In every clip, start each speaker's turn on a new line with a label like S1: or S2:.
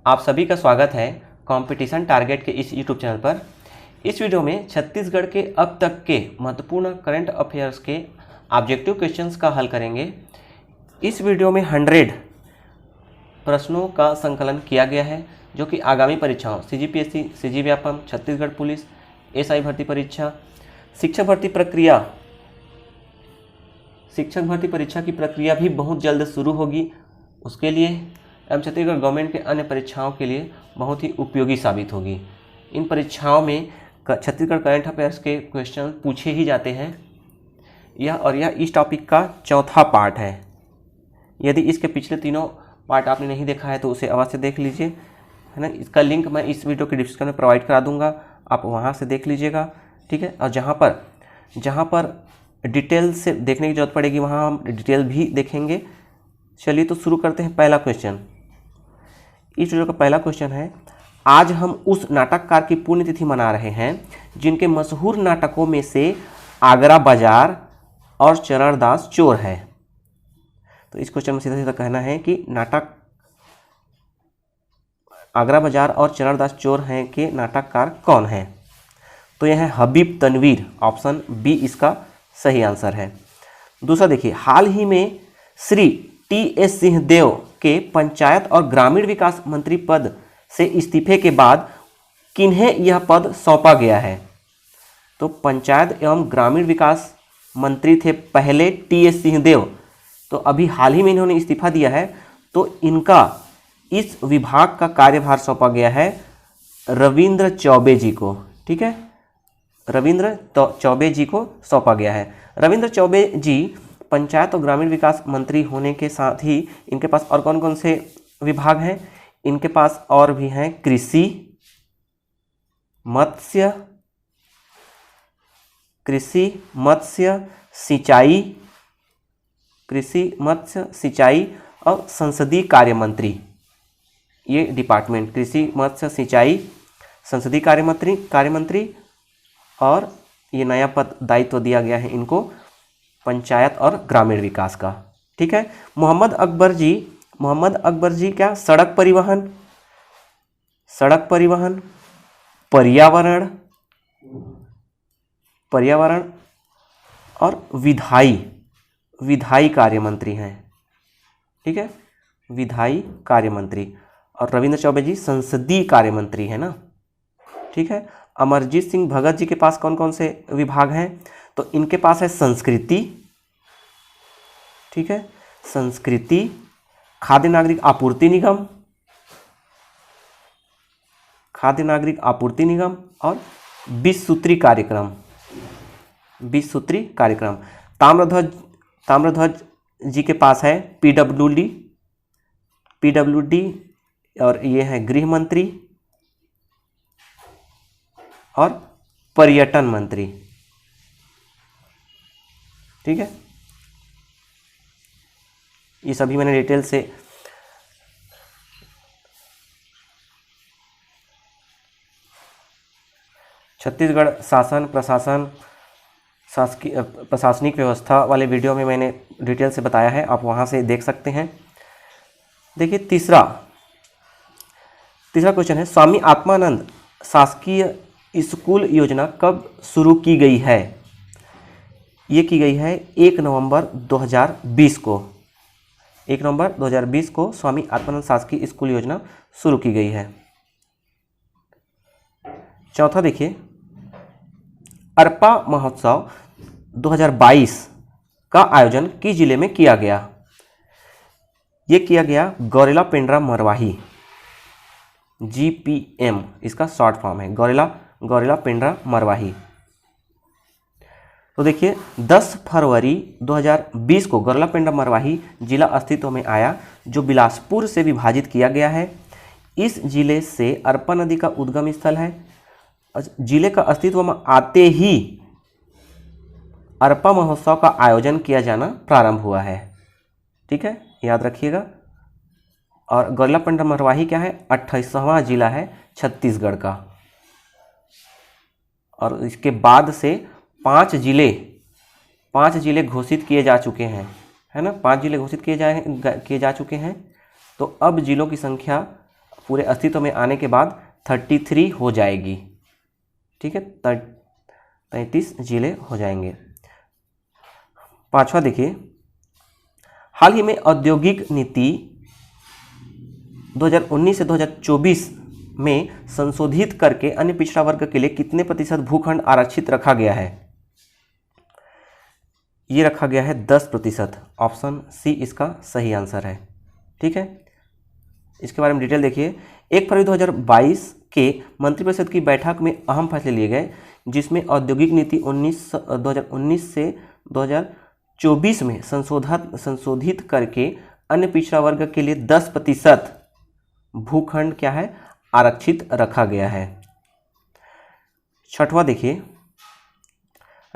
S1: आप सभी का स्वागत है कंपटीशन टारगेट के इस यूट्यूब चैनल पर। इस वीडियो में छत्तीसगढ़ के अब तक के महत्वपूर्ण करंट अफेयर्स के ऑब्जेक्टिव क्वेश्चंस का हल करेंगे। इस वीडियो में 100 प्रश्नों का संकलन किया गया है जो कि आगामी परीक्षाओं CGPSC, CG Vyapam, Chhattisgarh police, SI भर्ती परीक्षा, शिक्षक भर्ती परीक्षा की प्रक्रिया भी बहुत जल्द शुरू होगी। उसके लिए एवं छत्तीसगढ़ गवर्नमेंट के अन्य परीक्षाओं के लिए बहुत ही उपयोगी साबित होगी। इन परीक्षाओं में छत्तीसगढ़ करंट अफेयर्स के क्वेश्चन पूछे ही जाते हैं। यह इस टॉपिक का चौथा पार्ट है। यदि इसके पिछले तीनों पार्ट आपने नहीं देखा है तो उसे अवश्य देख लीजिए, है ना। इसका लिंक मैं इस वीडियो के डिस्क्रिप्शन में प्रोवाइड करा दूंगा, आप वहाँ से देख लीजिएगा, ठीक है। और जहाँ पर डिटेल से देखने की जरूरत पड़ेगी वहाँ हम डिटेल भी देखेंगे। चलिए तो शुरू करते हैं। पहला क्वेश्चन, इस वीडियो का पहला क्वेश्चन है, आज हम उस नाटककार की पुण्यतिथि मना रहे हैं जिनके मशहूर नाटकों में से आगरा बाजार और चरणदास चोर है। तो इस क्वेश्चन में सीधा सीधा कहना है कि नाटक आगरा बाजार और चरणदास चोर हैं के नाटककार कौन है। तो यह है हबीब तनवीर, ऑप्शन बी इसका सही आंसर है। दूसरा देखिए, हाल ही में श्री TS सिंहदेव के पंचायत और ग्रामीण विकास मंत्री पद से इस्तीफे के बाद किन्हें यह पद सौंपा गया है। तो पंचायत एवं ग्रामीण विकास मंत्री थे पहले TS सिंहदेव, तो अभी हाल ही में इन्होंने इस्तीफा दिया है, तो इनका इस विभाग का कार्यभार सौंपा गया है रविंद्र चौबे जी को, ठीक है। रविंद्र चौबे जी को सौंपा गया है। रविंद्र चौबे जी पंचायत और ग्रामीण विकास मंत्री होने के साथ ही इनके पास और कौन कौन से विभाग हैं। इनके पास और भी हैं कृषि, मत्स्य सिंचाई और संसदीय कार्य मंत्री। ये डिपार्टमेंट कृषि, मत्स्य, सिंचाई, संसदीय कार्य मंत्री और ये नया पद दायित्व दिया गया है इनको पंचायत और ग्रामीण विकास का, ठीक है। मोहम्मद अकबर जी क्या सड़क परिवहन, पर्यावरण और विधायी कार्य मंत्री हैं, ठीक है, विधायी कार्य मंत्री। और रविंद्र चौबे जी संसदीय कार्य मंत्री है ना, ठीक है। अमरजीत सिंह भगत जी के पास कौन कौन से विभाग हैं। तो इनके पास है संस्कृति, ठीक है, संस्कृति, खाद्य नागरिक आपूर्ति निगम और 20 सूत्री कार्यक्रम। ताम्रध्वज जी के पास है PWD और ये है गृह मंत्री और पर्यटन मंत्री, ठीक है। ये सभी मैंने डिटेल से छत्तीसगढ़ प्रशासनिक व्यवस्था वाले वीडियो में मैंने डिटेल से बताया है, आप वहां से देख सकते हैं। देखिए तीसरा क्वेश्चन है, स्वामी आत्मानंद शासकीय स्कूल योजना कब शुरू की गई है। ये की गई है 1 नवंबर 2020 को। 1 नवंबर 2020 को स्वामी आत्मानंद शासकीय स्कूल योजना शुरू की गई है। चौथा देखिए, अरपा महोत्सव 2022 का आयोजन किस जिले में किया गया। ये किया गया गौरेला पेंड्रा मरवाही, GPM इसका शॉर्ट फॉर्म है, गौरेला पेंड्रा मरवाही। तो देखिए 10 फरवरी 2020 को गौरेला पेंड्रा मरवाही जिला अस्तित्व में आया, जो बिलासपुर से विभाजित किया गया है। इस जिले से अरपा नदी का उद्गम स्थल है। जिले का अस्तित्व में आते ही अरपा महोत्सव का आयोजन किया जाना प्रारंभ हुआ है, ठीक है, याद रखिएगा। और गौरेला पेंड्रा मरवाही क्या है, 28वां जिला है छत्तीसगढ़ का। और इसके बाद से 5 जिले घोषित किए जा चुके हैं, है ना, 5 जिले घोषित किए जा चुके हैं। तो अब जिलों की संख्या पूरे अस्तित्व में आने के बाद 33 हो जाएगी। ठीक है, 33 जिले हो जाएंगे। पांचवा देखिए, हाल ही में औद्योगिक नीति 2019 से 2024 में संशोधित करके अन्य पिछड़ा वर्ग के लिए कितने प्रतिशत भूखंड आरक्षित रखा गया है? ये रखा गया है 10%। ऑप्शन सी इसका सही आंसर है। ठीक है, इसके बारे में डिटेल देखिए। 1 फरवरी 2022 के मंत्रिपरिषद की बैठक में अहम फैसले लिए गए, जिसमें औद्योगिक नीति 2019 से 2024 में संशोधित करके अन्य पिछड़ा वर्ग के लिए 10% भूखंड क्या है, आरक्षित रखा गया है। छठवां देखिए,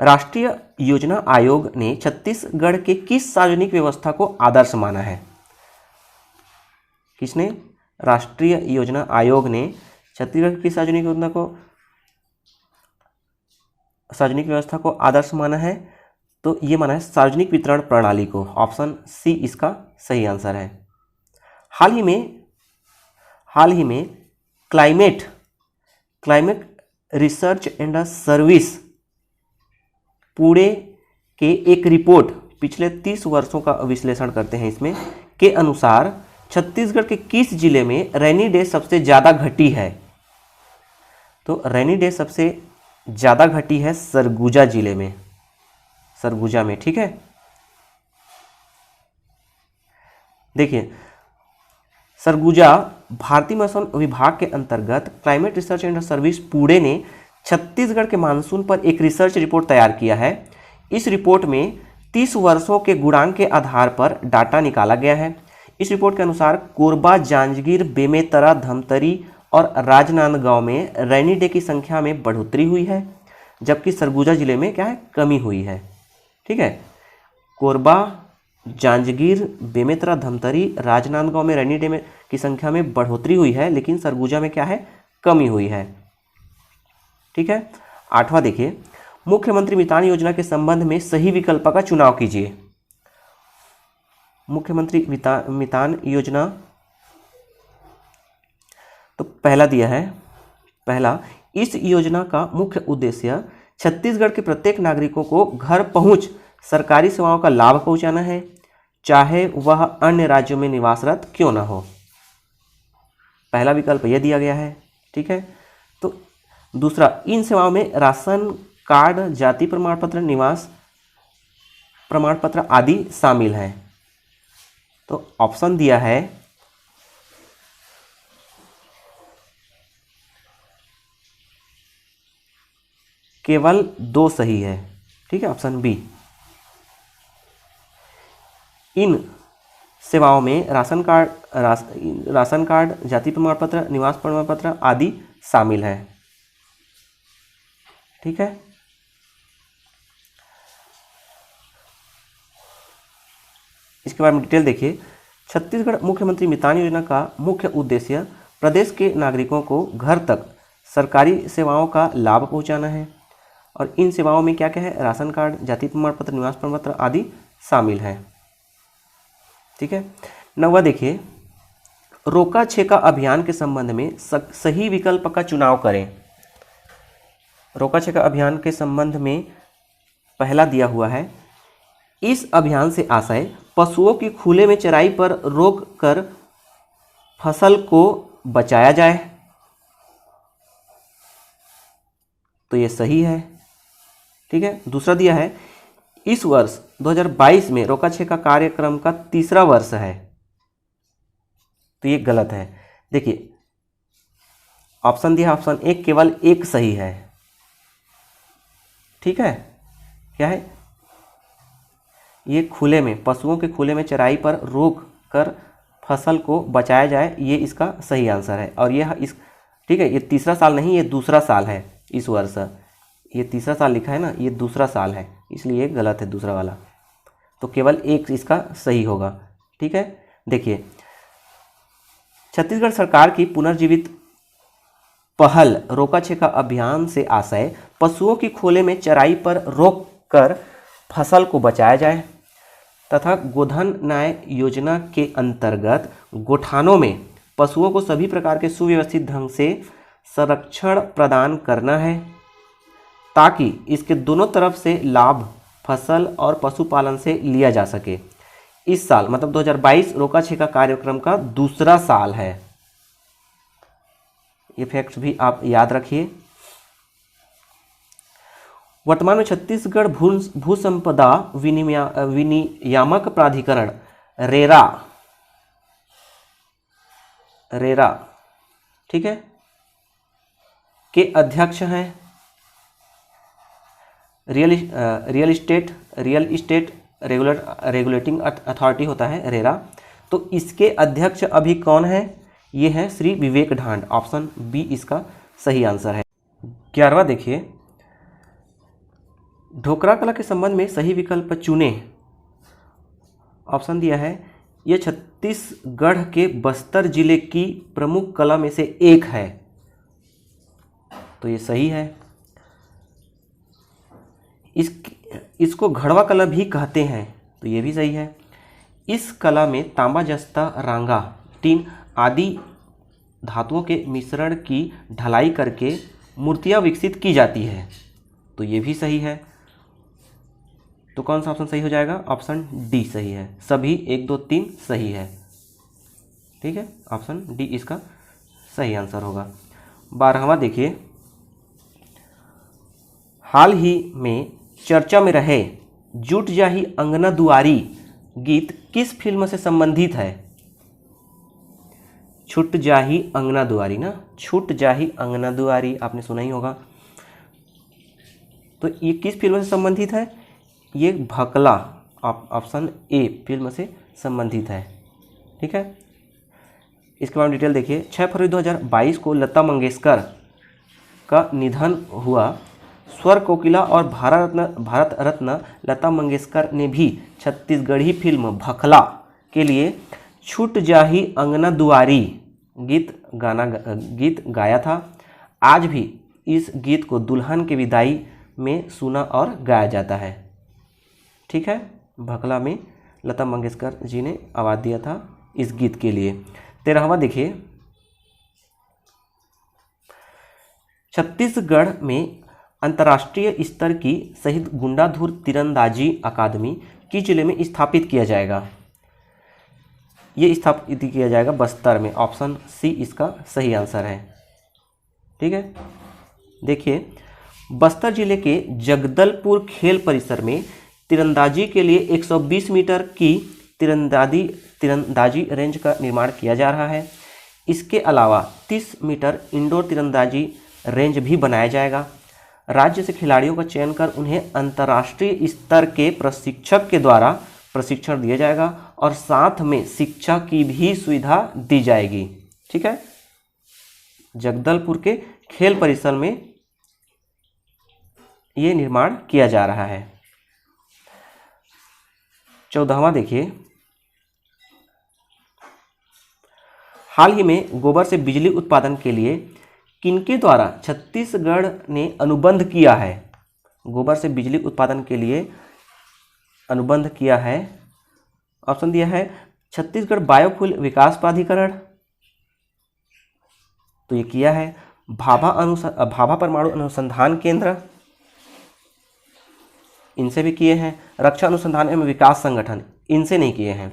S1: राष्ट्रीय योजना आयोग ने छत्तीसगढ़ के किस सार्वजनिक व्यवस्था को आदर्श माना है? किसने? राष्ट्रीय योजना आयोग ने छत्तीसगढ़ की सार्वजनिक व्यवस्था को आदर्श माना है। तो ये माना है सार्वजनिक वितरण प्रणाली को। ऑप्शन सी इसका सही आंसर है। हाल ही में climate research and service Pune के एक रिपोर्ट पिछले 30 वर्षों का विश्लेषण करते हैं। इसमें के अनुसार छत्तीसगढ़ के किस जिले में रेनी डे सबसे ज़्यादा घटी है? तो रेनी डे सबसे ज़्यादा घटी है सरगुजा जिले में, सरगुजा में। ठीक है, देखिए सरगुजा भारतीय मौसम विभाग के अंतर्गत climate research and service Pune ने छत्तीसगढ़ के मानसून पर एक रिसर्च रिपोर्ट तैयार किया है। इस रिपोर्ट में 30 वर्षों के गुणांक के आधार पर डाटा निकाला गया है। इस रिपोर्ट के अनुसार कोरबा, जांजगीर, बेमेतरा, धमतरी और राजनांदगांव में रेनी डे की संख्या में बढ़ोतरी हुई है, जबकि सरगुजा जिले में क्या है, कमी हुई है। ठीक है, कोरबा, जांजगीर, बेमेतरा, धमतरी, राजनांदगांव में रेनी डे में की संख्या में बढ़ोतरी हुई है, लेकिन सरगुजा में क्या है, कमी हुई है। ठीक है, आठवां देखिए, मुख्यमंत्री मितान योजना के संबंध में सही विकल्प का चुनाव कीजिए। मुख्यमंत्री मितान योजना, तो पहला दिया है, पहला, इस योजना का मुख्य उद्देश्य छत्तीसगढ़ के प्रत्येक नागरिकों को घर पहुंच सरकारी सेवाओं का लाभ पहुंचाना है, चाहे वह अन्य राज्यों में निवासरत क्यों न हो। पहला विकल्प यह दिया गया है। ठीक है, तो दूसरा, इन सेवाओं में राशन कार्ड, जाति प्रमाण पत्र, निवास प्रमाण पत्र आदि शामिल हैं। तो ऑप्शन दिया है केवल 2 सही है। ठीक है, ऑप्शन बी, इन सेवाओं में राशन कार्ड, जाति प्रमाण पत्र, निवास प्रमाण पत्र आदि शामिल है। ठीक है, इसके बारे में डिटेल देखिए। छत्तीसगढ़ मुख्यमंत्री मितान योजना का मुख्य उद्देश्य प्रदेश के नागरिकों को घर तक सरकारी सेवाओं का लाभ पहुंचाना है, और इन सेवाओं में क्या क्या है, राशन कार्ड, जाति प्रमाण पत्र, निवास प्रमाण पत्र आदि शामिल है। ठीक है, 9वां देखिए, रोका छेका अभियान के संबंध में सही विकल्प का चुनाव करें। रोका छेका अभियान के संबंध में पहला दिया हुआ है, इस अभियान से आशय पशुओं की खुले में चराई पर रोक कर फसल को बचाया जाए। तो ये सही है। ठीक है, दूसरा दिया है, इस वर्ष 2022 में रोका छेका कार्यक्रम का 3रा वर्ष है। तो ये गलत है। देखिए ऑप्शन दिया, ऑप्शन ए केवल 1 सही है। ठीक है, क्या है, ये खुले में, पशुओं के खुले में चराई पर रोक कर फसल को बचाया जाए, ये इसका सही आंसर है। और ये इस, ठीक है, ये 3रा साल नहीं, ये 2रा साल है इस वर्ष। ये 3रा साल लिखा है ना, ये 2रा साल है, इसलिए ये गलत है दूसरा वाला। तो केवल 1 इसका सही होगा। ठीक है, देखिए छत्तीसगढ़ सरकार की पुनर्जीवित पहल रोका छेका अभियान से आशय पशुओं की खोले में चराई पर रोक कर फसल को बचाया जाए तथा गोधन न्याय योजना के अंतर्गत गोठानों में पशुओं को सभी प्रकार के सुव्यवस्थित ढंग से संरक्षण प्रदान करना है ताकि इसके दोनों तरफ से लाभ फसल और पशुपालन से लिया जा सके। इस साल मतलब 2022 रोका छेका कार्यक्रम का दूसरा साल है। ये फैक्ट्स भी आप याद रखिए। वर्तमान में छत्तीसगढ़ भू संपदा विनियामक प्राधिकरण रेरा ठीक है के अध्यक्ष हैं रियल इस्टेट रेगुलेटिंग अथॉरिटी होता है रेरा। तो इसके अध्यक्ष अभी कौन है? ये है श्री विवेक ढांड। ऑप्शन बी इसका सही आंसर है। 11वां देखिए, ढोकरा कला के संबंध में सही विकल्प चुने। ऑप्शन दिया है यह छत्तीसगढ़ के बस्तर जिले की प्रमुख कला में से एक है, तो ये सही है। इसको घड़वा कला भी कहते हैं, तो ये भी सही है। इस कला में तांबा, जस्ता, रांगा, टीन आदि धातुओं के मिश्रण की ढलाई करके मूर्तियां विकसित की जाती है, तो ये भी सही है। तो कौन सा ऑप्शन सही हो जाएगा? ऑप्शन डी सही है। सभी 1, 2, 3 सही है। ठीक है, ऑप्शन डी इसका सही आंसर होगा। 12वां देखिए, हाल ही में चर्चा में रहे जुट जाही अंगना दुआरी गीत किस फिल्म से संबंधित है? छूट जाही अंगना दुआरी ना, छूट जाही अंगना दुआरी आपने सुना ही होगा। तो ये किस फिल्म से संबंधित है? ये भकला, ऑप्शन ए फिल्म से संबंधित है। ठीक है, इसके बाद डिटेल देखिए। 6 फरवरी 2022 को लता मंगेशकर का निधन हुआ। स्वर कोकिला और भारत रत्न लता मंगेशकर ने भी छत्तीसगढ़ी फिल्म भकला के लिए छूट जाही अंगना दुआरी गीत गाया था। आज भी इस गीत को दुल्हन की विदाई में सुना और गाया जाता है। ठीक है, भकला में लता मंगेशकर जी ने आवाज़ दिया था इस गीत के लिए। 13वां देखिए, छत्तीसगढ़ में अंतर्राष्ट्रीय स्तर की शहीद गुंडाधुर तीरंदाजी अकादमी किस जिले में स्थापित किया जाएगा? ये स्थापित किया जाएगा बस्तर में। ऑप्शन सी इसका सही आंसर है। ठीक है, देखिए बस्तर जिले के जगदलपुर खेल परिसर में तीरंदाजी के लिए 120 मीटर की तीरंदाजी रेंज का निर्माण किया जा रहा है। इसके अलावा 30 मीटर इंडोर तीरंदाजी रेंज भी बनाया जाएगा। राज्य से खिलाड़ियों का चयन कर उन्हें अंतर्राष्ट्रीय स्तर के प्रशिक्षक के द्वारा प्रशिक्षण दिया जाएगा और साथ में शिक्षा की भी सुविधा दी जाएगी। ठीक है, जगदलपुर के खेल परिसर में ये निर्माण किया जा रहा है। 14वां देखिए, हाल ही में गोबर से बिजली उत्पादन के लिए किनके द्वारा छत्तीसगढ़ ने अनुबंध किया है? गोबर से बिजली उत्पादन के लिए अनुबंध किया है। ऑप्शन दिया है छत्तीसगढ़ बायोफ्यूल विकास प्राधिकरण, तो ये किया है। भाभा परमाणु अनुसंधान केंद्र, इनसे भी किए हैं। रक्षा अनुसंधान एवं विकास संगठन, इनसे नहीं किए हैं।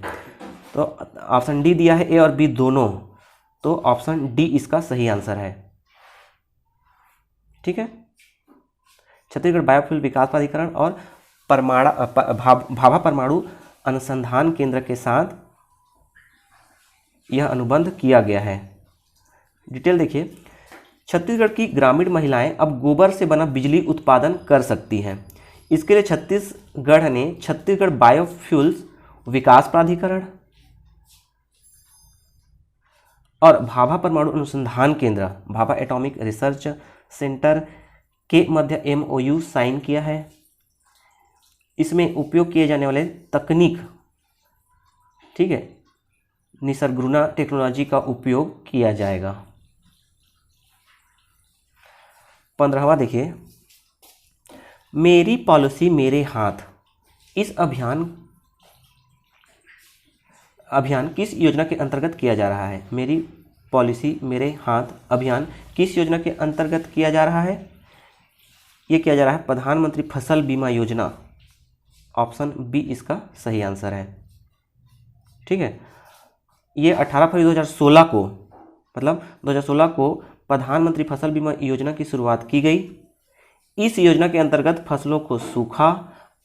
S1: तो ऑप्शन डी दिया है, ए और बी दोनों, तो ऑप्शन डी इसका सही आंसर है। ठीक है, छत्तीसगढ़ बायोफ्यूल विकास प्राधिकरण और भाभा परमाणु अनुसंधान केंद्र के साथ यह अनुबंध किया गया है। डिटेल देखिए, छत्तीसगढ़ की ग्रामीण महिलाएं अब गोबर से बना बिजली उत्पादन कर सकती हैं। इसके लिए छत्तीसगढ़ ने छत्तीसगढ़ बायोफ्यूल्स विकास प्राधिकरण और भाभा परमाणु अनुसंधान केंद्र, भाभा एटॉमिक रिसर्च सेंटर के मध्य MOU साइन किया है। इसमें उपयोग किए जाने वाले तकनीक, ठीक है, निसर्गुना टेक्नोलॉजी का उपयोग किया जाएगा। 15वां देखिए, मेरी पॉलिसी मेरे हाथ, इस अभियान किस योजना के अंतर्गत किया जा रहा है? मेरी पॉलिसी मेरे हाथ अभियान किस योजना के अंतर्गत किया जा रहा है? ये किया जा रहा है प्रधानमंत्री फसल बीमा योजना। ऑप्शन बी इसका सही आंसर है। ठीक है, ये 18 फरवरी 2016 को, मतलब 2016 को प्रधानमंत्री फसल बीमा योजना की शुरुआत की गई। इस योजना के अंतर्गत फसलों को सूखा,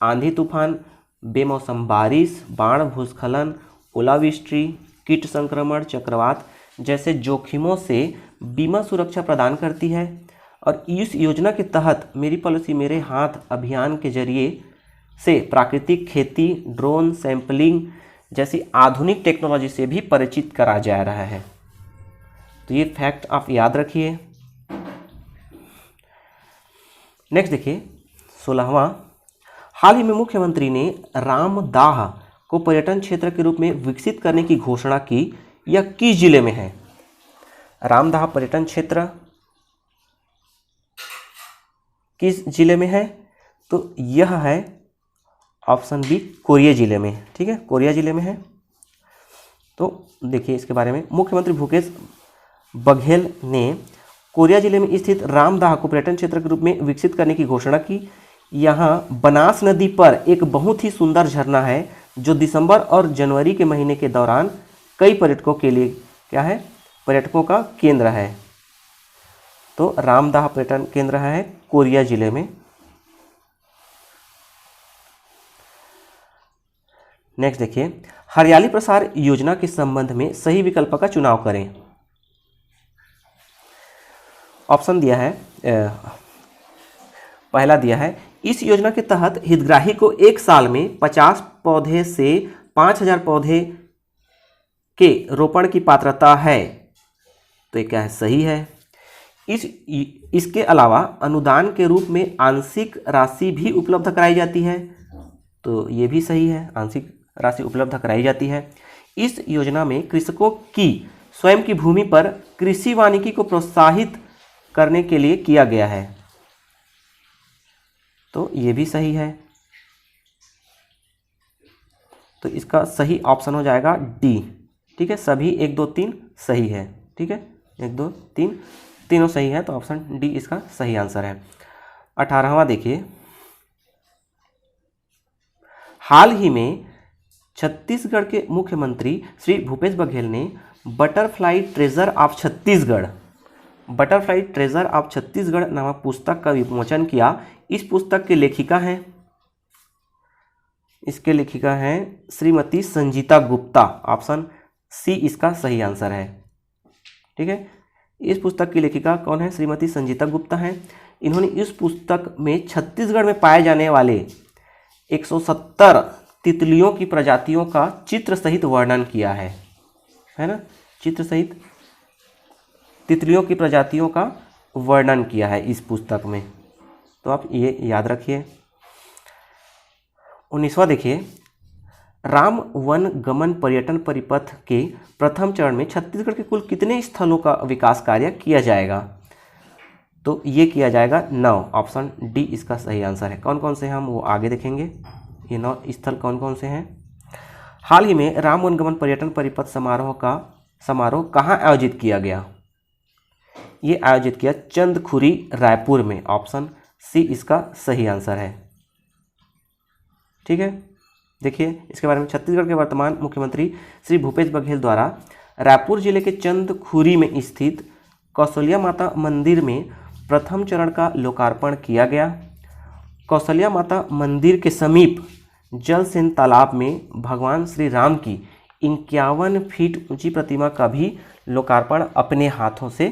S1: आंधी तूफान, बेमौसम बारिश, बाढ़, भूस्खलन, ओलावृष्टि, कीट संक्रमण, चक्रवात जैसे जोखिमों से बीमा सुरक्षा प्रदान करती है। और इस योजना के तहत मेरी पॉलिसी मेरे हाथ अभियान के जरिए से प्राकृतिक खेती, ड्रोन सैंपलिंग जैसी आधुनिक टेक्नोलॉजी से भी परिचित करा जा रहा है। तो ये फैक्ट आप याद रखिए। नेक्स्ट देखिए 16वां, हाल ही में मुख्यमंत्री ने रामदाह को पर्यटन क्षेत्र के रूप में विकसित करने की घोषणा की। यह किस जिले में है? रामदाह पर्यटन क्षेत्र किस जिले में है? तो यह है ऑप्शन बी कोरिया जिले में। ठीक है, कोरिया जिले में है। तो देखिए इसके बारे में, मुख्यमंत्री भूपेश बघेल ने कोरिया जिले में स्थित रामदाह को पर्यटन क्षेत्र के रूप में विकसित करने की घोषणा की। यहाँ बनास नदी पर एक बहुत ही सुंदर झरना है जो दिसंबर और जनवरी के महीने के दौरान कई पर्यटकों के लिए क्या है, पर्यटकों का केंद्र है। तो रामदाह पर्यटन केंद्र है कोरिया जिले में। नेक्स्ट देखिए, हरियाली प्रसार योजना के संबंध में सही विकल्प का चुनाव करें। ऑप्शन दिया है, पहला दिया है, इस योजना के तहत हितग्राही को एक साल में 50 पौधे से 5000 पौधे के रोपण की पात्रता है। तो ये क्या है, सही है। इसके अलावा अनुदान के रूप में आंशिक राशि भी उपलब्ध कराई जाती है। तो ये भी सही है, आंशिक राशि उपलब्ध कराई जाती है। इस योजना में कृषकों की स्वयं की भूमि पर कृषि वानिकी को प्रोत्साहित करने के लिए किया गया है। तो ये भी सही है। तो इसका सही ऑप्शन हो जाएगा डी। ठीक है, सभी 1 2 3 सही है। ठीक है, 1 2 3 तीनों सही है, तो ऑप्शन डी इसका सही आंसर है। 18वां देखिए, हाल ही में छत्तीसगढ़ के मुख्यमंत्री श्री भूपेश बघेल ने बटरफ्लाई ट्रेजर ऑफ छत्तीसगढ़ नामक पुस्तक का विमोचन किया। इस पुस्तक के लेखिका हैं, इसके लेखिका हैं श्रीमती संजीता गुप्ता। ऑप्शन सी इसका सही आंसर है। ठीक है, इस पुस्तक की लेखिका कौन है? श्रीमती संजीता गुप्ता हैं। इन्होंने इस पुस्तक में छत्तीसगढ़ में पाए जाने वाले 170 तितलियों की प्रजातियों का चित्र सहित वर्णन किया है ना, चित्र सहित तितलियों की प्रजातियों का वर्णन किया है इस पुस्तक में। तो आप ये याद रखिए। 19वां देखिए, राम वन गमन पर्यटन परिपथ के प्रथम चरण में छत्तीसगढ़ के कुल कितने स्थलों का विकास कार्य किया जाएगा? तो ये किया जाएगा 9। ऑप्शन डी इसका सही आंसर है। कौन कौन से हैं हम वो आगे देखेंगे। ये 9 स्थल कौन कौन से हैं? हाल ही में राम वनगमन पर्यटन परिपथ समारोह कहाँ आयोजित किया गया? ये आयोजित किया चंदखुरी रायपुर में। ऑप्शन सी इसका सही आंसर है। ठीक है, देखिए इसके बारे में, छत्तीसगढ़ के वर्तमान मुख्यमंत्री श्री भूपेश बघेल द्वारा रायपुर जिले के चंदखुरी में स्थित कौशल्या माता मंदिर में प्रथम चरण का लोकार्पण किया गया। कौशल्या माता मंदिर के समीप जलसेन तालाब में भगवान श्री राम की 51 फीट ऊंची प्रतिमा का भी लोकार्पण अपने हाथों से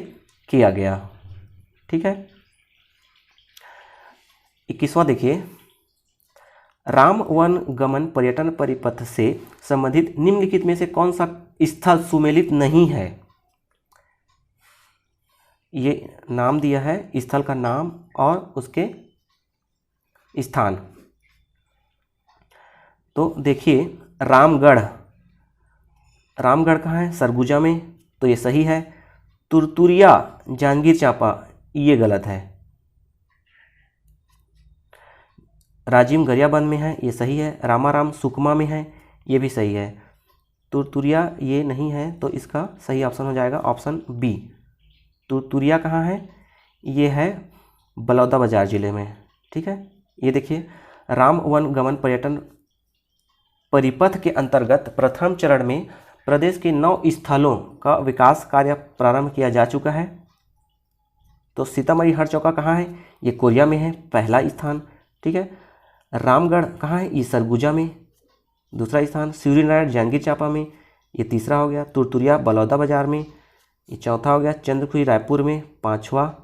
S1: किया गया। ठीक है, 21वां देखिए, राम वन गमन पर्यटन परिपथ से संबंधित निम्नलिखित में से कौन सा स्थल सुमेलित नहीं है? ये नाम दिया है, स्थल का नाम और उसके स्थान। तो देखिए रामगढ़ कहाँ है? सरगुजा में। तो ये सही है। तुरतुरिया जांगीर चांपा, ये गलत है। राजिम गरियाबंद में है, ये सही है। रामाराम सुकमा में है, ये भी सही है। तुरतुरिया ये नहीं है, तो इसका सही ऑप्शन हो जाएगा ऑप्शन बी। तुरतुरिया कहाँ है? ये है बलौदाबाजार जिले में। ठीक है, ये देखिए, राम वन गमन पर्यटन परिपथ के अंतर्गत प्रथम चरण में प्रदेश के 9 स्थलों का विकास कार्य प्रारंभ किया जा चुका है। तो सीतामढ़ी हरचौका कहाँ है? ये कोरिया में है, पहला स्थान। ठीक है, रामगढ़ कहाँ है? ये सरगुजा में, दूसरा स्थान। सूर्यनारायण जांजगीर चांपा में, ये तीसरा हो गया। तुरतुरिया बलौदाबाजार में, ये चौथा हो गया। चंद्रपुरी रायपुर में, पांचवा।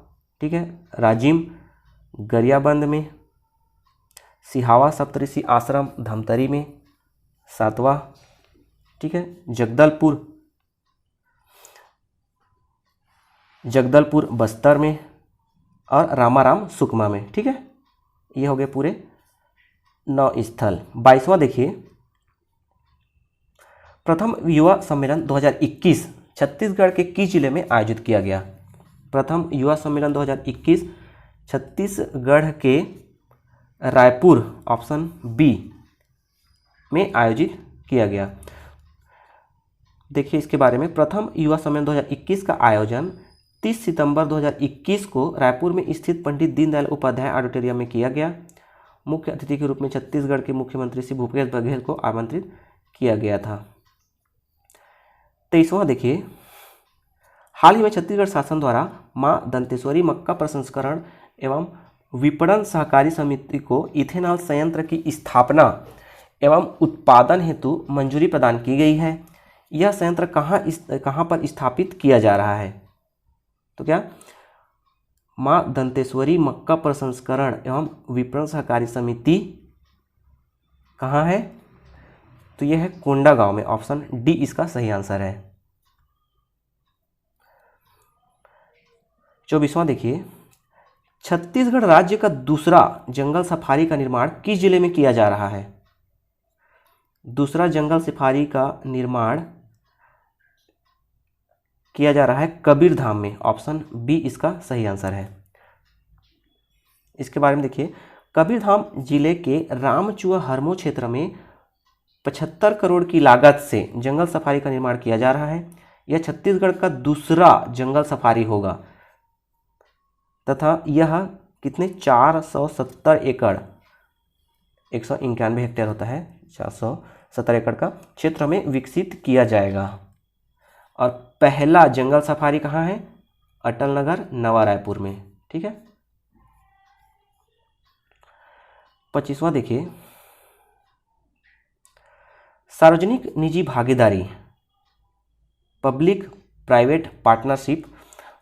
S1: ठीक है, राजिम गरियाबंद में। सिहावा सप्तऋषि आश्रम धमतरी में, सातवां। ठीक है, जगदलपुर बस्तर में, और रामाराम सुकमा में। ठीक है, ये हो गए पूरे 9 स्थल। 22वां देखिए, प्रथम युवा सम्मेलन 2021 छत्तीसगढ़ के किस जिले में आयोजित किया गया? प्रथम युवा सम्मेलन 2021 छत्तीसगढ़ के रायपुर, ऑप्शन बी, में आयोजित किया गया। देखिए इसके बारे में, प्रथम युवा सम्मेलन 2021 का आयोजन 30 सितंबर 2021 को रायपुर में स्थित पंडित दीनदयाल उपाध्याय ऑडिटोरियम में किया गया। मुख्य अतिथि के रूप में छत्तीसगढ़ के मुख्यमंत्री श्री भूपेश बघेल को आमंत्रित किया गया था। 23वां देखिए, हाल ही में छत्तीसगढ़ शासन द्वारा मां दंतेश्वरी मक्का प्रसंस्करण एवं विपणन सहकारी समिति को इथेनॉल संयंत्र की स्थापना एवं उत्पादन हेतु मंजूरी प्रदान की गई है। यह संयंत्र कहाँ पर स्थापित किया जा रहा है? तो क्या, मां दंतेश्वरी मक्का प्रसंस्करण एवं विपणन सहकारी समिति कहाँ है? तो यह है कोंडागांव में, ऑप्शन डी इसका सही आंसर है। 24वां देखिए, छत्तीसगढ़ राज्य का दूसरा जंगल सफारी का निर्माण किस जिले में किया जा रहा है? दूसरा जंगल सफारी का निर्माण किया जा रहा है कबीरधाम में, ऑप्शन बी इसका सही आंसर है। इसके बारे में देखिए, कबीरधाम जिले के रामचुआ हरमो क्षेत्र में 75 करोड़ की लागत से जंगल सफारी का निर्माण किया जा रहा है। यह छत्तीसगढ़ का दूसरा जंगल सफारी होगा तथा यह कितने 470 एकड़ 191 हेक्टेयर होता है, 470 एकड़ का क्षेत्र में विकसित किया जाएगा। और पहला जंगल सफारी कहाँ है? अटल नगर नवा रायपुर में। ठीक है, 25वां देखिए, सार्वजनिक निजी भागीदारी पब्लिक प्राइवेट पार्टनरशिप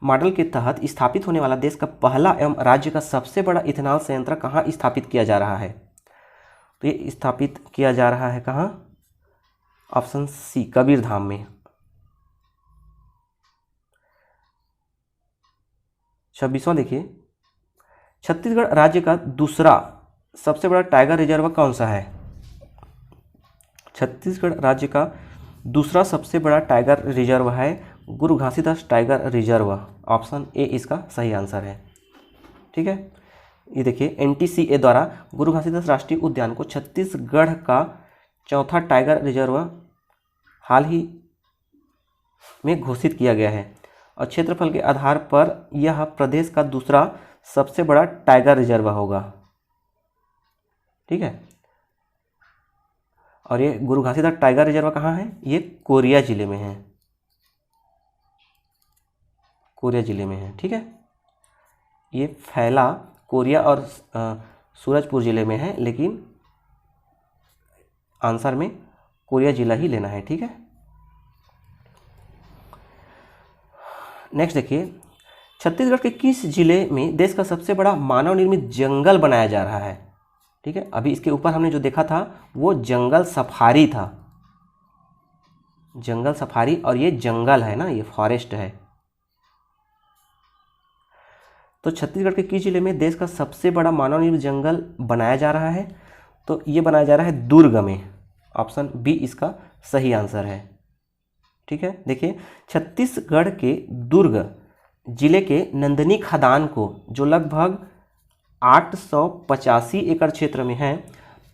S1: मॉडल के तहत स्थापित होने वाला देश का पहला एवं राज्य का सबसे बड़ा इथेनॉल संयंत्र कहाँ स्थापित किया जा रहा है? तो ये स्थापित किया जा रहा है कहाँ? ऑप्शन सी, कबीरधाम में। 26वां देखिए, छत्तीसगढ़ राज्य का दूसरा सबसे बड़ा टाइगर रिजर्व कौन सा है? छत्तीसगढ़ राज्य का दूसरा सबसे बड़ा टाइगर रिजर्व है गुरु Ghasidas tiger reserve, option A इसका सही आंसर है। ठीक है, ये देखिए, NTCA द्वारा गुरु घासीदास राष्ट्रीय उद्यान को छत्तीसगढ़ का चौथा टाइगर रिजर्व हाल ही में घोषित किया गया है और क्षेत्रफल के आधार पर यह प्रदेश का दूसरा सबसे बड़ा टाइगर रिजर्व होगा। ठीक है, और ये गुरु घासीदास टाइगर रिजर्व कहाँ है? ये कोरिया जिले में है, कोरिया जिले में है। ठीक है, ये फैला कोरिया और सूरजपुर जिले में है, लेकिन आंसर में कोरिया जिला ही लेना है। ठीक है, नेक्स्ट देखिए, छत्तीसगढ़ के किस जिले में देश का सबसे बड़ा मानव निर्मित जंगल बनाया जा रहा है? ठीक है, अभी इसके ऊपर हमने जो देखा था वो जंगल सफारी था, जंगल सफारी, और ये जंगल है ना, ये फॉरेस्ट है। तो छत्तीसगढ़ के किस जिले में देश का सबसे बड़ा मानव निर्मित जंगल बनाया जा रहा है? तो ये बनाया जा रहा है दुर्ग में, ऑप्शन बी इसका सही आंसर है। ठीक है, देखिए, छत्तीसगढ़ के दुर्ग जिले के नंदनी खदान को, जो लगभग 885 एकड़ क्षेत्र में है,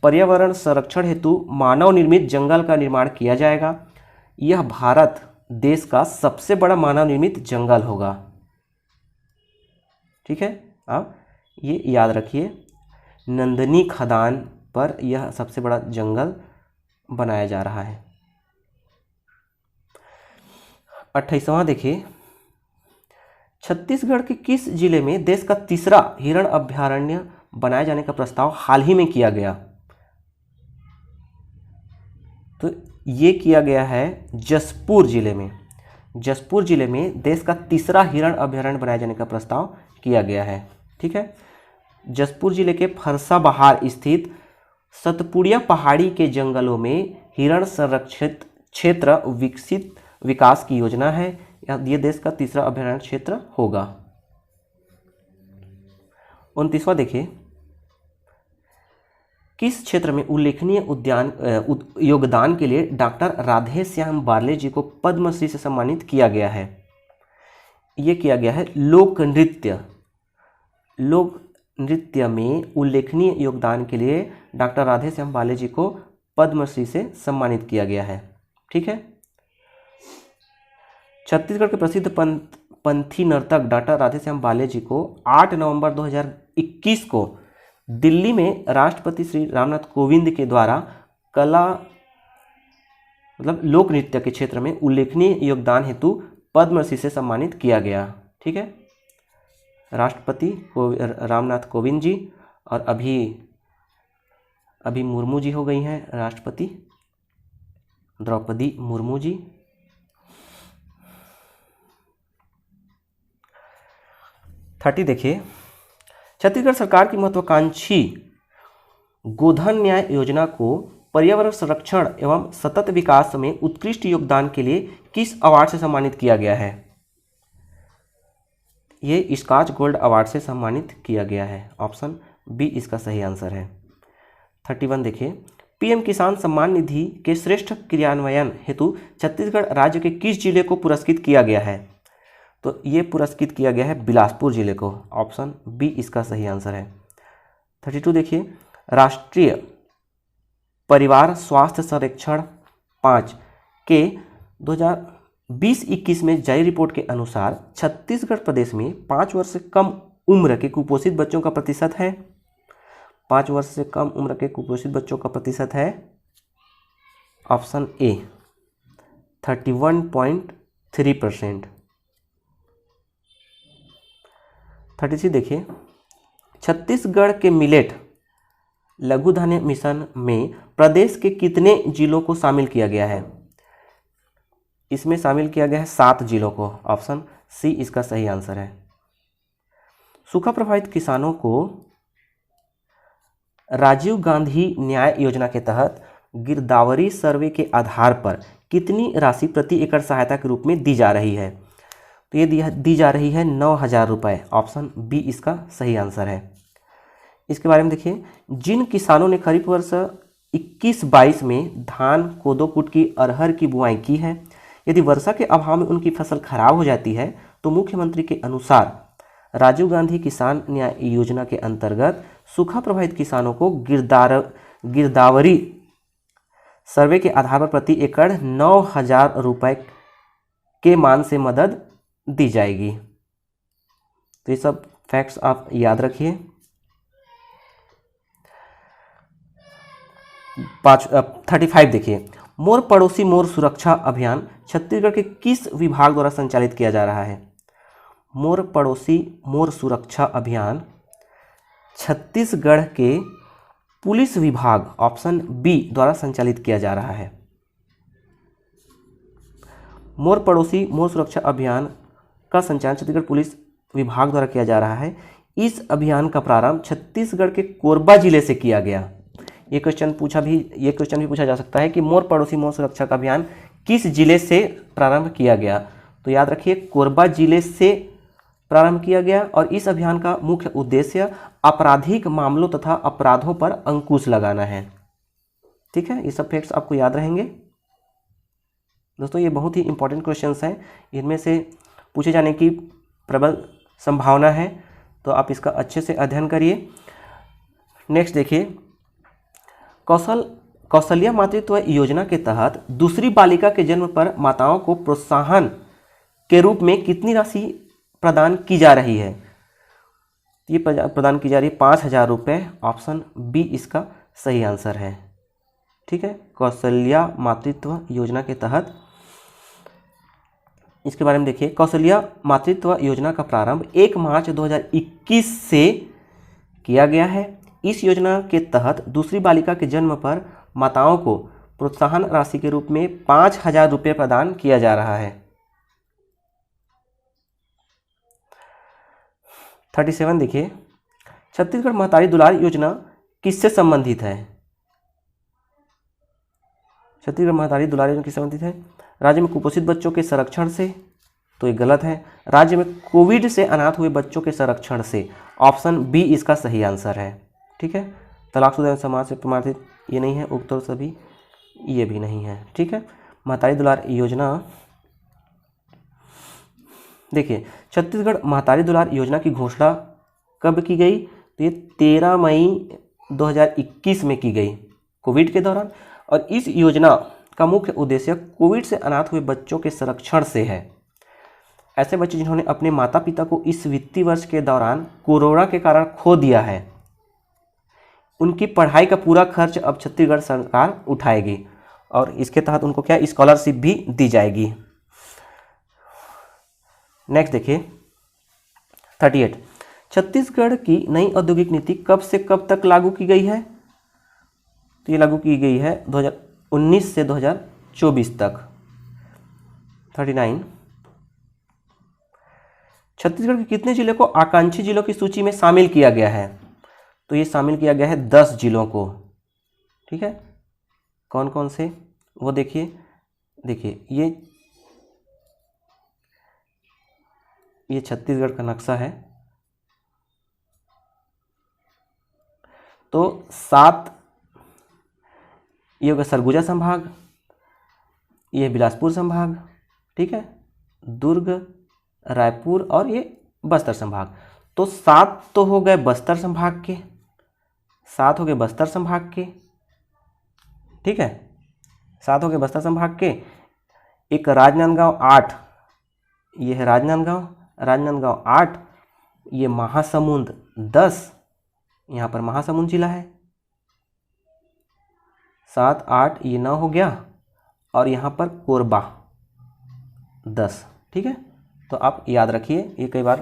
S1: पर्यावरण संरक्षण हेतु मानव निर्मित जंगल का निर्माण किया जाएगा। यह भारत देश का सबसे बड़ा मानव निर्मित जंगल होगा। ठीक है, आप ये याद रखिए, नंदनी खदान पर यह सबसे बड़ा जंगल बनाया जा रहा है। 28वां देखिए, छत्तीसगढ़ के किस जिले में देश का तीसरा हिरण अभयारण्य बनाए जाने का प्रस्ताव हाल ही में किया गया? तो ये किया गया है जशपुर जिले में। जशपुर जिले में देश का तीसरा हिरण अभयारण्य बनाए जाने का प्रस्ताव किया गया है। ठीक है, जशपुर जिले के फरसाबहार स्थित सतपुड़िया पहाड़ी के जंगलों में हिरण संरक्षित क्षेत्र विकसित विकास की योजना है। यह देश का तीसरा अभयारण्य क्षेत्र होगा। 29वां देखिए, किस क्षेत्र में उल्लेखनीय योगदान के लिए डॉक्टर राधेश्याम बारले जी को पद्मश्री से सम्मानित किया गया है? ये किया गया है लोक नृत्य में उल्लेखनीय योगदान के लिए डॉक्टर राधेश्याम बारले जी को पद्मश्री से सम्मानित किया गया है। ठीक है, छत्तीसगढ़ के प्रसिद्ध पंथी नर्तक डॉक्टर राधेश्याम बारले जी को 8 नवंबर 2021 को दिल्ली में राष्ट्रपति श्री रामनाथ कोविंद के द्वारा कला लोक नृत्य के क्षेत्र में उल्लेखनीय योगदान हेतु पद्मश्री से सम्मानित किया गया। ठीक है, राष्ट्रपति रामनाथ कोविंद जी, और अभी मुर्मू जी हो गई हैं राष्ट्रपति, द्रौपदी मुर्मू जी। देखिए, छत्तीसगढ़ सरकार की महत्वाकांक्षी गोधन न्याय योजना को पर्यावरण संरक्षण एवं सतत विकास में उत्कृष्ट योगदान के लिए किस अवार्ड से सम्मानित किया गया है? ये स्कॉच गोल्ड अवार्ड से सम्मानित किया गया है। ऑप्शन बी इसका सही आंसर है। 31 देखिए, पीएम किसान सम्मान निधि के श्रेष्ठ क्रियान्वयन हेतु छत्तीसगढ़ राज्य के किस जिले को पुरस्कृत किया गया है? तो ये पुरस्कृत किया गया है बिलासपुर जिले को। ऑप्शन बी इसका सही आंसर है। 32 देखिए, राष्ट्रीय परिवार स्वास्थ्य सर्वेक्षण 5 के 2020-21 में जारी रिपोर्ट के अनुसार छत्तीसगढ़ प्रदेश में 5 वर्ष से कम उम्र के कुपोषित बच्चों का प्रतिशत है। 5 वर्ष से कम उम्र के कुपोषित बच्चों का प्रतिशत है ऑप्शन ए 31.3%। 33 देखिए, छत्तीसगढ़ के मिलेट लघु धान्य मिशन में प्रदेश के कितने जिलों को शामिल किया गया है? इसमें शामिल किया गया है 7 जिलों को। ऑप्शन सी इसका सही आंसर है। सूखा प्रभावित किसानों को राजीव गांधी न्याय योजना के तहत गिरदावरी सर्वे के आधार पर कितनी राशि प्रति एकड़ सहायता के रूप में दी जा रही है? तो ये दी जा रही है 9,000 रुपये। ऑप्शन बी इसका सही आंसर है। इसके बारे में देखिए, जिन किसानों ने खरीफ वर्ष 21-22 में धान, कोदो, कुटकी, अरहर की बुआई की है, यदि वर्षा के अभाव में उनकी फसल खराब हो जाती है तो मुख्यमंत्री के अनुसार राजीव गांधी किसान न्याय योजना के अंतर्गत सूखा प्रभावित किसानों को गिरदावरी सर्वे के आधार पर प्रति एकड़ 9,000 रुपये के मान से मदद दी जाएगी। तो ये सब फैक्ट्स आप याद रखिए। 35 देखिए, मोर पड़ोसी मोर सुरक्षा अभियान छत्तीसगढ़ के किस विभाग द्वारा संचालित किया जा रहा है? मोर पड़ोसी मोर सुरक्षा अभियान छत्तीसगढ़ के पुलिस विभाग ऑप्शन बी द्वारा संचालित किया जा रहा है। मोर पड़ोसी मोर सुरक्षा अभियान का संचालन छत्तीसगढ़ पुलिस विभाग द्वारा किया जा रहा है। इस अभियान का प्रारंभ छत्तीसगढ़ के कोरबा जिले से किया गया। ये क्वेश्चन भी पूछा जा सकता है कि मोर पड़ोसी मोर सुरक्षा का अभियान किस जिले से प्रारंभ किया गया? तो याद रखिए, कोरबा जिले से प्रारंभ किया गया और इस अभियान का मुख्य उद्देश्य आपराधिक मामलों तथा अपराधों पर अंकुश लगाना है। ठीक है, ये सब फैक्ट्स आपको याद रहेंगे। दोस्तों, ये बहुत ही इंपॉर्टेंट क्वेश्चंस हैं, इनमें से पूछे जाने की प्रबल संभावना है, तो आप इसका अच्छे से अध्ययन करिए। नेक्स्ट देखिए, कौशल्या मातृत्व योजना के तहत दूसरी बालिका के जन्म पर माताओं को प्रोत्साहन के रूप में कितनी राशि प्रदान की जा रही है? ये प्रदान की जा रही है 5,000 रुपये। ऑप्शन बी इसका सही आंसर है। ठीक है, कौशल्या मातृत्व योजना के तहत इसके बारे में देखिए। कौशल्या मातृत्व योजना का प्रारंभ 1 मार्च 2021 से किया गया है। इस योजना के तहत दूसरी बालिका के जन्म पर माताओं को प्रोत्साहन राशि के रूप में 5,000 रुपये प्रदान किया जा रहा है। 37 देखिए, छत्तीसगढ़ महतारी दुलार योजना किससे संबंधित है? छत्तीसगढ़ महतारी दुलार योजना किससे संबंधित है? राज्य में कुपोषित बच्चों के संरक्षण से, तो ये गलत है। राज्य में कोविड से अनाथ हुए बच्चों के संरक्षण से, ऑप्शन बी इसका सही आंसर है। ठीक है, तलाकशुदा समाज से प्रमाणित ये नहीं है, उक्त सभी ये भी नहीं है। ठीक है, महतारी दुलार योजना देखिए, छत्तीसगढ़ महतारी दुलार योजना की घोषणा कब की गई? तो ये 13 मई 2021 में की गई, कोविड के दौरान। और इस योजना का मुख्य उद्देश्य कोविड से अनाथ हुए बच्चों के संरक्षण से है। ऐसे बच्चे जिन्होंने अपने माता पिता को इस वित्तीय वर्ष के दौरान कोरोना के कारण खो दिया है, उनकी पढ़ाई का पूरा खर्च अब छत्तीसगढ़ सरकार उठाएगी और इसके तहत उनको क्या स्कॉलरशिप भी दी जाएगी। नेक्स्ट देखिए 38, छत्तीसगढ़ की नई औद्योगिक नीति कब से कब तक लागू की गई है? तो ये लागू की गई है 2019 से 2024 तक। 39, छत्तीसगढ़ के कितने जिले को आकांक्षी जिलों की सूची में शामिल किया गया है? तो ये शामिल किया गया है 10 जिलों को। ठीक है, कौन कौन से वो देखिए ये छत्तीसगढ़ का नक्शा है। तो 7 ये होगा सरगुजा संभाग, ये बिलासपुर संभाग, ठीक है, दुर्ग, रायपुर और ये बस्तर संभाग। तो 7 तो हो गए बस्तर संभाग के, 7 हो गए बस्तर संभाग के। ठीक है, 7 हो गए बस्तर संभाग के। एक राजनांदगांव 8, ये है राजनांदगांव 8, ये महासमुंद 10, यहाँ पर महासमुंद जिला है। 7, 8 ये 9 हो गया और यहाँ पर कोरबा 10। ठीक है, तो आप याद रखिए, ये कई बार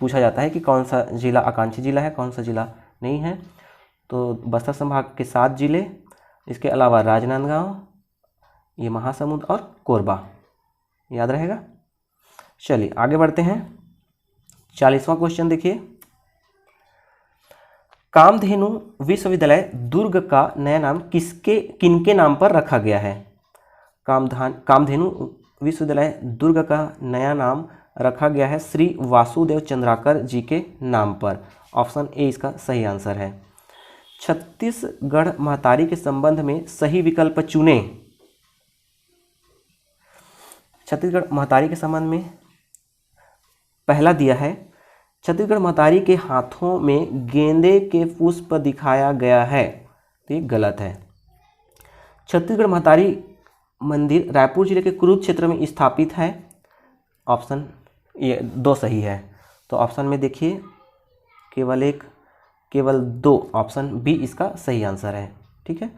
S1: पूछा जाता है कि कौन सा जिला आकांक्षी जिला है, कौन सा जिला नहीं है। तो बस्तर संभाग के 7 जिले, इसके अलावा राजनांदगांव, ये महासमुंद और कोरबा, याद रहेगा। चलिए आगे बढ़ते हैं। 40वां क्वेश्चन देखिए, कामधेनु विश्वविद्यालय दुर्ग का नया नाम किनके नाम पर रखा गया है? कामधेनु विश्वविद्यालय दुर्ग का नया नाम रखा गया है श्री वासुदेव चंद्राकर जी के नाम पर। ऑप्शन ए इसका सही आंसर है। छत्तीसगढ़ महतारी के संबंध में सही विकल्प चुने। छत्तीसगढ़ महतारी के संबंध में पहला दिया है, छत्तीसगढ़ महतारी के हाथों में गेंदे के पुष्प दिखाया गया है, तो ये गलत है। छत्तीसगढ़ महतारी मंदिर रायपुर जिले के कुरुक्षेत्र में स्थापित है। ऑप्शन ये 2 सही है। तो ऑप्शन में देखिए केवल 2, ऑप्शन बी इसका सही आंसर है। ठीक है,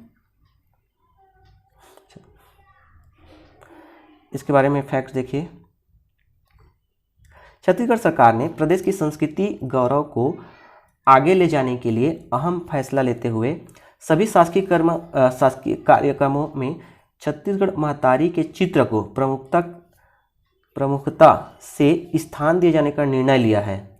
S1: इसके बारे में फैक्ट देखिए। छत्तीसगढ़ सरकार ने प्रदेश की संस्कृति गौरव को आगे ले जाने के लिए अहम फैसला लेते हुए सभी शासकीय कार्यक्रमों में छत्तीसगढ़ महतारी के चित्र को प्रमुखता से स्थान दिए जाने का निर्णय लिया है।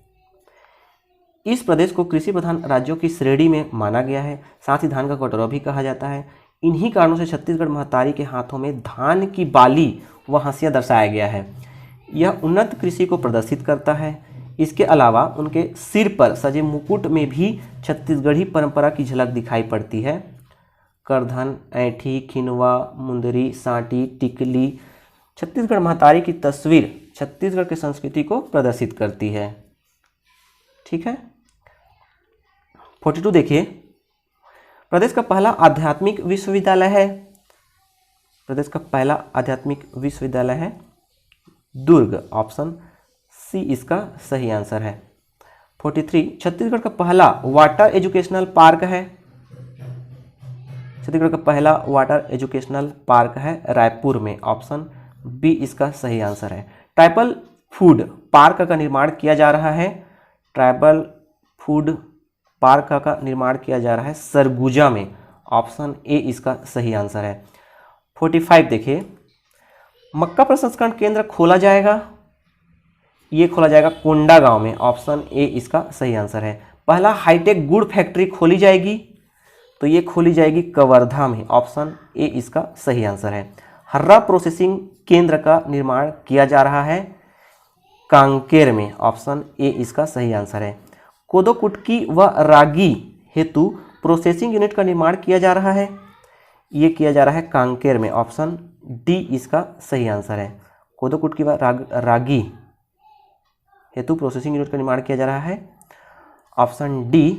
S1: इस प्रदेश को कृषि प्रधान राज्यों की श्रेणी में माना गया है, साथ ही धान का कटोरा भी कहा जाता है। इन्हीं कारणों से छत्तीसगढ़ महतारी के हाथों में धान की बाली व हंसिया दर्शाया गया है। यह उन्नत कृषि को प्रदर्शित करता है। इसके अलावा उनके सिर पर सजे मुकुट में भी छत्तीसगढ़ी परंपरा की झलक दिखाई पड़ती है। करधन, ऐंठी, खिनवा, मुंदरी, सांटी, टिकली, छत्तीसगढ़ महतारी की तस्वीर छत्तीसगढ़ की संस्कृति को प्रदर्शित करती है। ठीक है, 42 देखिए, प्रदेश का पहला आध्यात्मिक विश्वविद्यालय है, प्रदेश का पहला आध्यात्मिक विश्वविद्यालय है दुर्ग, ऑप्शन सी इसका सही आंसर है। 43 छत्तीसगढ़ का पहला वाटर एजुकेशनल पार्क है, छत्तीसगढ़ का पहला वाटर एजुकेशनल पार्क है रायपुर में, ऑप्शन बी इसका सही आंसर है। ट्राइबल फूड पार्क का निर्माण किया जा रहा है, ट्राइबल फूड पार्क का निर्माण किया जा रहा है सरगुजा में, ऑप्शन ए इसका सही आंसर है। 45 देखिए, मक्का प्रसंस्करण केंद्र खोला जाएगा, ये खोला जाएगा कोंडा गांव में, ऑप्शन ए इसका सही आंसर है। पहला हाईटेक गुड़ फैक्ट्री खोली जाएगी, तो ये खोली जाएगी कवर्धा में, ऑप्शन ए इसका सही आंसर है। हर्रा प्रोसेसिंग केंद्र का निर्माण किया जा रहा है कांकेर में, ऑप्शन ए इसका सही आंसर है। कोदो कुटकी व रागी हेतु प्रोसेसिंग यूनिट का निर्माण किया जा रहा है, ये किया जा रहा है कांकेर में, ऑप्शन डी इसका सही आंसर है। कोदो कुटकी व रागी हेतु प्रोसेसिंग यूनिट का निर्माण किया जा रहा है, ऑप्शन डी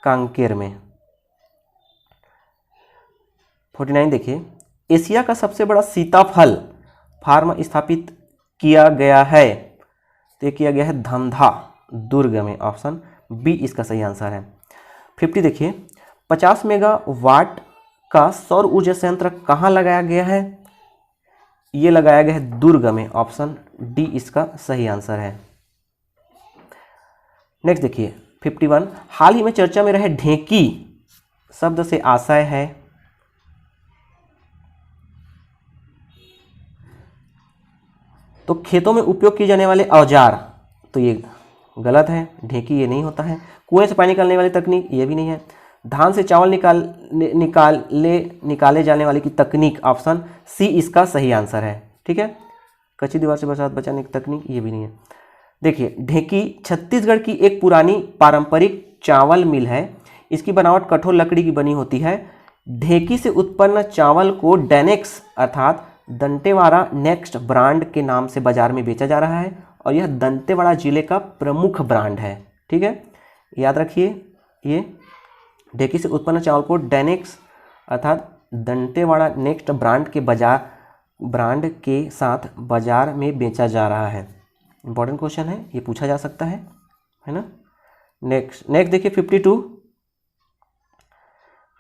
S1: कांकेर में। 49 देखिए, एशिया का सबसे बड़ा सीताफल फार्म स्थापित किया गया है, तो ये किया गया है धमधा दुर्ग में, ऑप्शन बी इसका सही आंसर है। 50 देखिए, 50 मेगावाट का सौर ऊर्जा संयंत्र कहाँ लगाया गया है, ये लगाया गया है दुर्ग में, ऑप्शन डी इसका सही आंसर है। नेक्स्ट देखिए 51, हाल ही में चर्चा में रहे ढेंकी शब्द से आशय है, तो खेतों में उपयोग किए जाने वाले औजार, तो ये गलत है, ढेंकी ये नहीं होता है। कुएं से पानी निकालने वाली तकनीक, ये भी नहीं है। धान से चावल निकाले जाने वाली की तकनीक, ऑप्शन सी इसका सही आंसर है। ठीक है, कच्ची दीवार से बरसात बचाने की तकनीक, ये भी नहीं है। देखिए ढेंकी छत्तीसगढ़ की एक पुरानी पारंपरिक चावल मिल है, इसकी बनावट कठोर लकड़ी की बनी होती है। ढेंकी से उत्पन्न चावल को डेनेक्स अर्थात दंतेवाड़ा नेक्स्ट ब्रांड के नाम से बाजार में बेचा जा रहा है, और यह दंतेवाड़ा जिले का प्रमुख ब्रांड है। ठीक है, याद रखिए, ये ढेंकी से उत्पन्न चावल को डेनेक्स अर्थात दंतेवाड़ा नेक्स्ट ब्रांड के साथ बाजार में बेचा जा रहा है। इंपॉर्टेंट क्वेश्चन है, ये पूछा जा सकता है ना। नेक्स्ट देखिए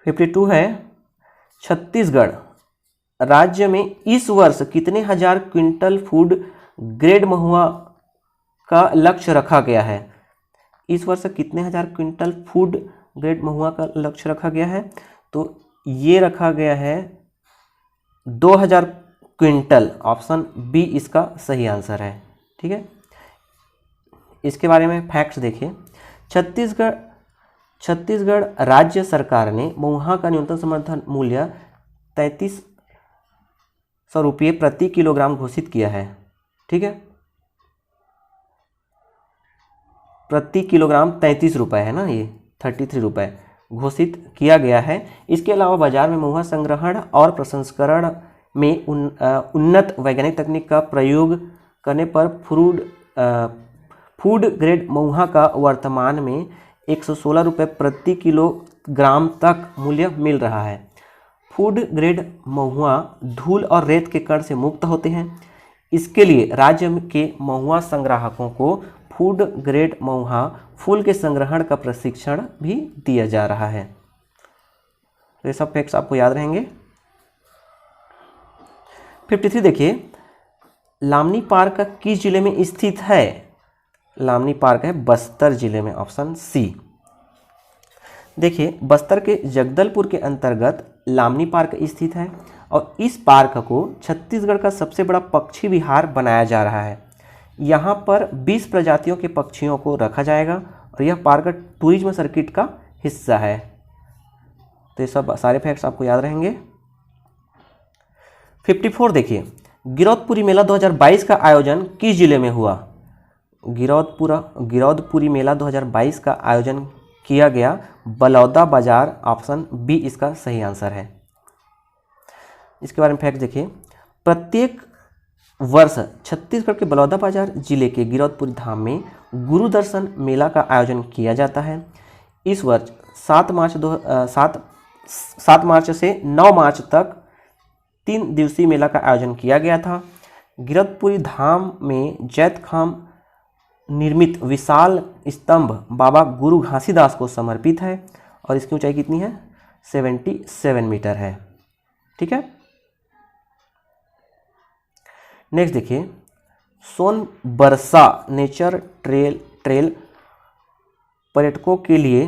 S1: 52 है, छत्तीसगढ़ राज्य में इस वर्ष कितने हजार क्विंटल फूड ग्रेड महुआ का लक्ष्य रखा गया है। इस वर्ष कितने हजार क्विंटल फूड ग्रेड महुआ का लक्ष्य रखा गया है, तो ये रखा गया है 2000 क्विंटल, ऑप्शन बी इसका सही आंसर है। ठीक है, इसके बारे में फैक्ट्स देखिए। छत्तीसगढ़ राज्य सरकार ने महुआ का न्यूनतम समर्थन मूल्य 3300 रुपये प्रति किलोग्राम घोषित किया है। ठीक है, प्रति किलोग्राम 33 रुपये है ना, ये 33 रुपये घोषित किया गया है। इसके अलावा बाजार में महुआ संग्रहण और प्रसंस्करण में उन्नत वैज्ञानिक तकनीक का प्रयोग करने पर फूड ग्रेड महुआ का वर्तमान में 116 रुपये प्रति किलोग्राम तक मूल्य मिल रहा है। फूड ग्रेड महुआ धूल और रेत के कण से मुक्त होते हैं। इसके लिए राज्य के महुआ संग्राहकों को फूड ग्रेड महुआ फूल के संग्रहण का प्रशिक्षण भी दिया जा रहा है। तो ये सब फैक्ट्स आपको याद रहेंगे। 53 देखिए, लामनी पार्क किस जिले में स्थित है। लामनी पार्क है बस्तर जिले में, ऑप्शन सी। देखिए बस्तर के जगदलपुर के अंतर्गत लामनी पार्क स्थित है, और इस पार्क को छत्तीसगढ़ का सबसे बड़ा पक्षी विहार बनाया जा रहा है। यहाँ पर 20 प्रजातियों के पक्षियों को रखा जाएगा, और यह पार्क टूरिज्म सर्किट का हिस्सा है। तो ये सब सारे फैक्ट्स आपको याद रहेंगे। 54 देखिए, गिरौदपुरी मेला 2022 का आयोजन किस जिले में हुआ। गिरौदपुरी मेला 2022 का आयोजन किया गया बलौदा बाजार, ऑप्शन बी इसका सही आंसर है। इसके बारे में फैक्ट देखिए, प्रत्येक वर्ष छत्तीसगढ़ के बलौदा बाजार जिले के गिरौदपुरी धाम में गुरु दर्शन मेला का आयोजन किया जाता है। इस वर्ष 7 7 मार्च से 9 मार्च तक 3 दिवसीय मेला का आयोजन किया गया था। गिरधपुरी धाम में जैतखाम निर्मित विशाल स्तंभ बाबा गुरु घासीदास को समर्पित है और इसकी ऊंचाई कितनी है? 77 मीटर है। ठीक है। नेक्स्ट देखिए, सोनबरसा नेचर ट्रेल पर्यटकों के लिए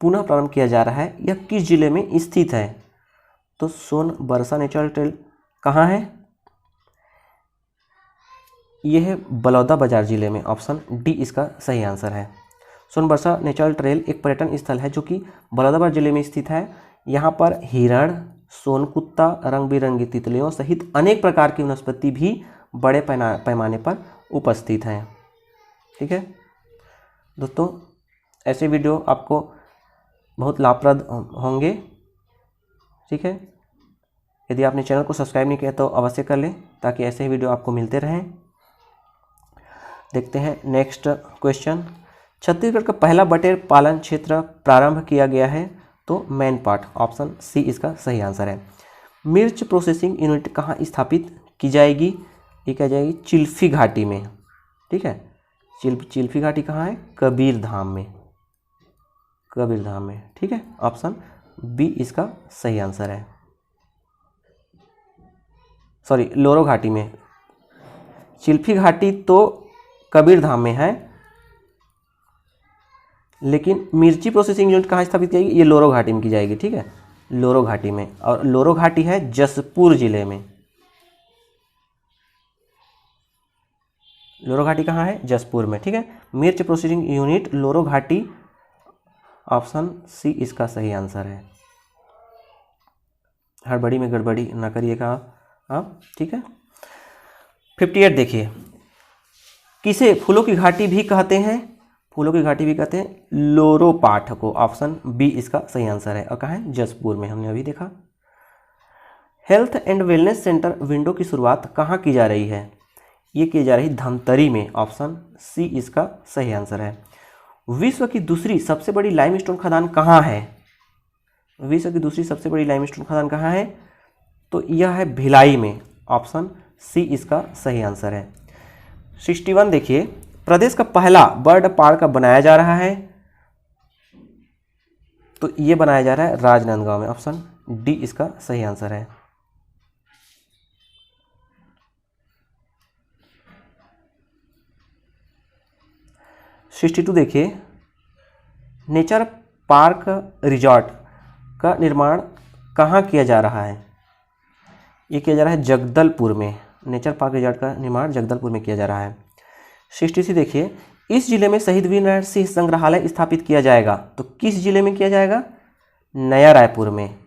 S1: पुनः प्रारंभ किया जा रहा है। यह किस जिले में स्थित है? तो सोनबरसा नेचर ट्रेल कहाँ है? यह है बलौदाबाजार जिले में। ऑप्शन डी इसका सही आंसर है। सोनबरसा नेचुरल ट्रेल एक पर्यटन स्थल है जो कि बलौदाबाजार जिले में स्थित है। यहाँ पर हिरण, सोनकुत्ता, रंग बिरंगी तितलियों सहित अनेक प्रकार की वनस्पति भी बड़े पैमाने पर उपस्थित हैं। ठीक है दोस्तों, ऐसे वीडियो आपको बहुत लाभप्रद होंगे। ठीक है, यदि आपने चैनल को सब्सक्राइब नहीं किया तो अवश्य कर लें ताकि ऐसे ही वीडियो आपको मिलते रहें। देखते हैं नेक्स्ट क्वेश्चन। छत्तीसगढ़ का पहला बटेर पालन क्षेत्र प्रारंभ किया गया है। तो मैनपाट, ऑप्शन सी इसका सही आंसर है। मिर्च प्रोसेसिंग यूनिट कहाँ स्थापित की जाएगी? ये क्या जाएगी? चिल्फी घाटी में। ठीक है, चिल्फी घाटी कहाँ है? कबीरधाम में। कबीरधाम में। ठीक है, ऑप्शन बी इसका सही आंसर है। सॉरी, लोरो घाटी में। चिल्फी घाटी तो कबीरधाम में है, लेकिन मिर्ची प्रोसेसिंग यूनिट कहाँ स्थापित की जाएगी? ये लोरो घाटी में की जाएगी। ठीक है, लोरो घाटी में। और लोरो घाटी है जसपुर जिले में। लोरो घाटी कहाँ है? जसपुर में। ठीक है, मिर्च प्रोसेसिंग यूनिट लोरो घाटी, ऑप्शन सी इसका सही आंसर है। हड़बड़ी में गड़बड़ी ना करिएगा आप। ठीक है, 58 देखिए, किसे फूलों की घाटी भी कहते हैं? फूलों की घाटी भी कहते हैं लोरो पाठ को। ऑप्शन बी इसका सही आंसर है। और कहाँ है? जसपुर में, हमने अभी देखा। Health and wellness centre window की शुरुआत कहाँ की जा रही है? ये की जा रही धमतरी में। ऑप्शन सी इसका सही आंसर है। विश्व की दूसरी सबसे बड़ी लाइमस्टोन खदान कहाँ है? विश्व की दूसरी सबसे बड़ी लाइमस्टोन खदान कहाँ है? तो यह है भिलाई में। ऑप्शन सी इसका सही आंसर है। 61 देखिए, प्रदेश का पहला बर्ड पार्क बनाया जा रहा है। तो ये बनाया जा रहा है राजनांदगांव में। ऑप्शन डी इसका सही आंसर है। देखिए, नेचर पार्क रिजॉर्ट का निर्माण कहाँ किया जा रहा है? ये किया जा रहा है जगदलपुर में। नेचर पार्क रिजॉर्ट का निर्माण जगदलपुर में किया जा रहा है। 63 देखिए, इस जिले में शहीद वीर नारायण सिंह संग्रहालय स्थापित किया जाएगा। तो किस जिले में किया जाएगा? नया रायपुर में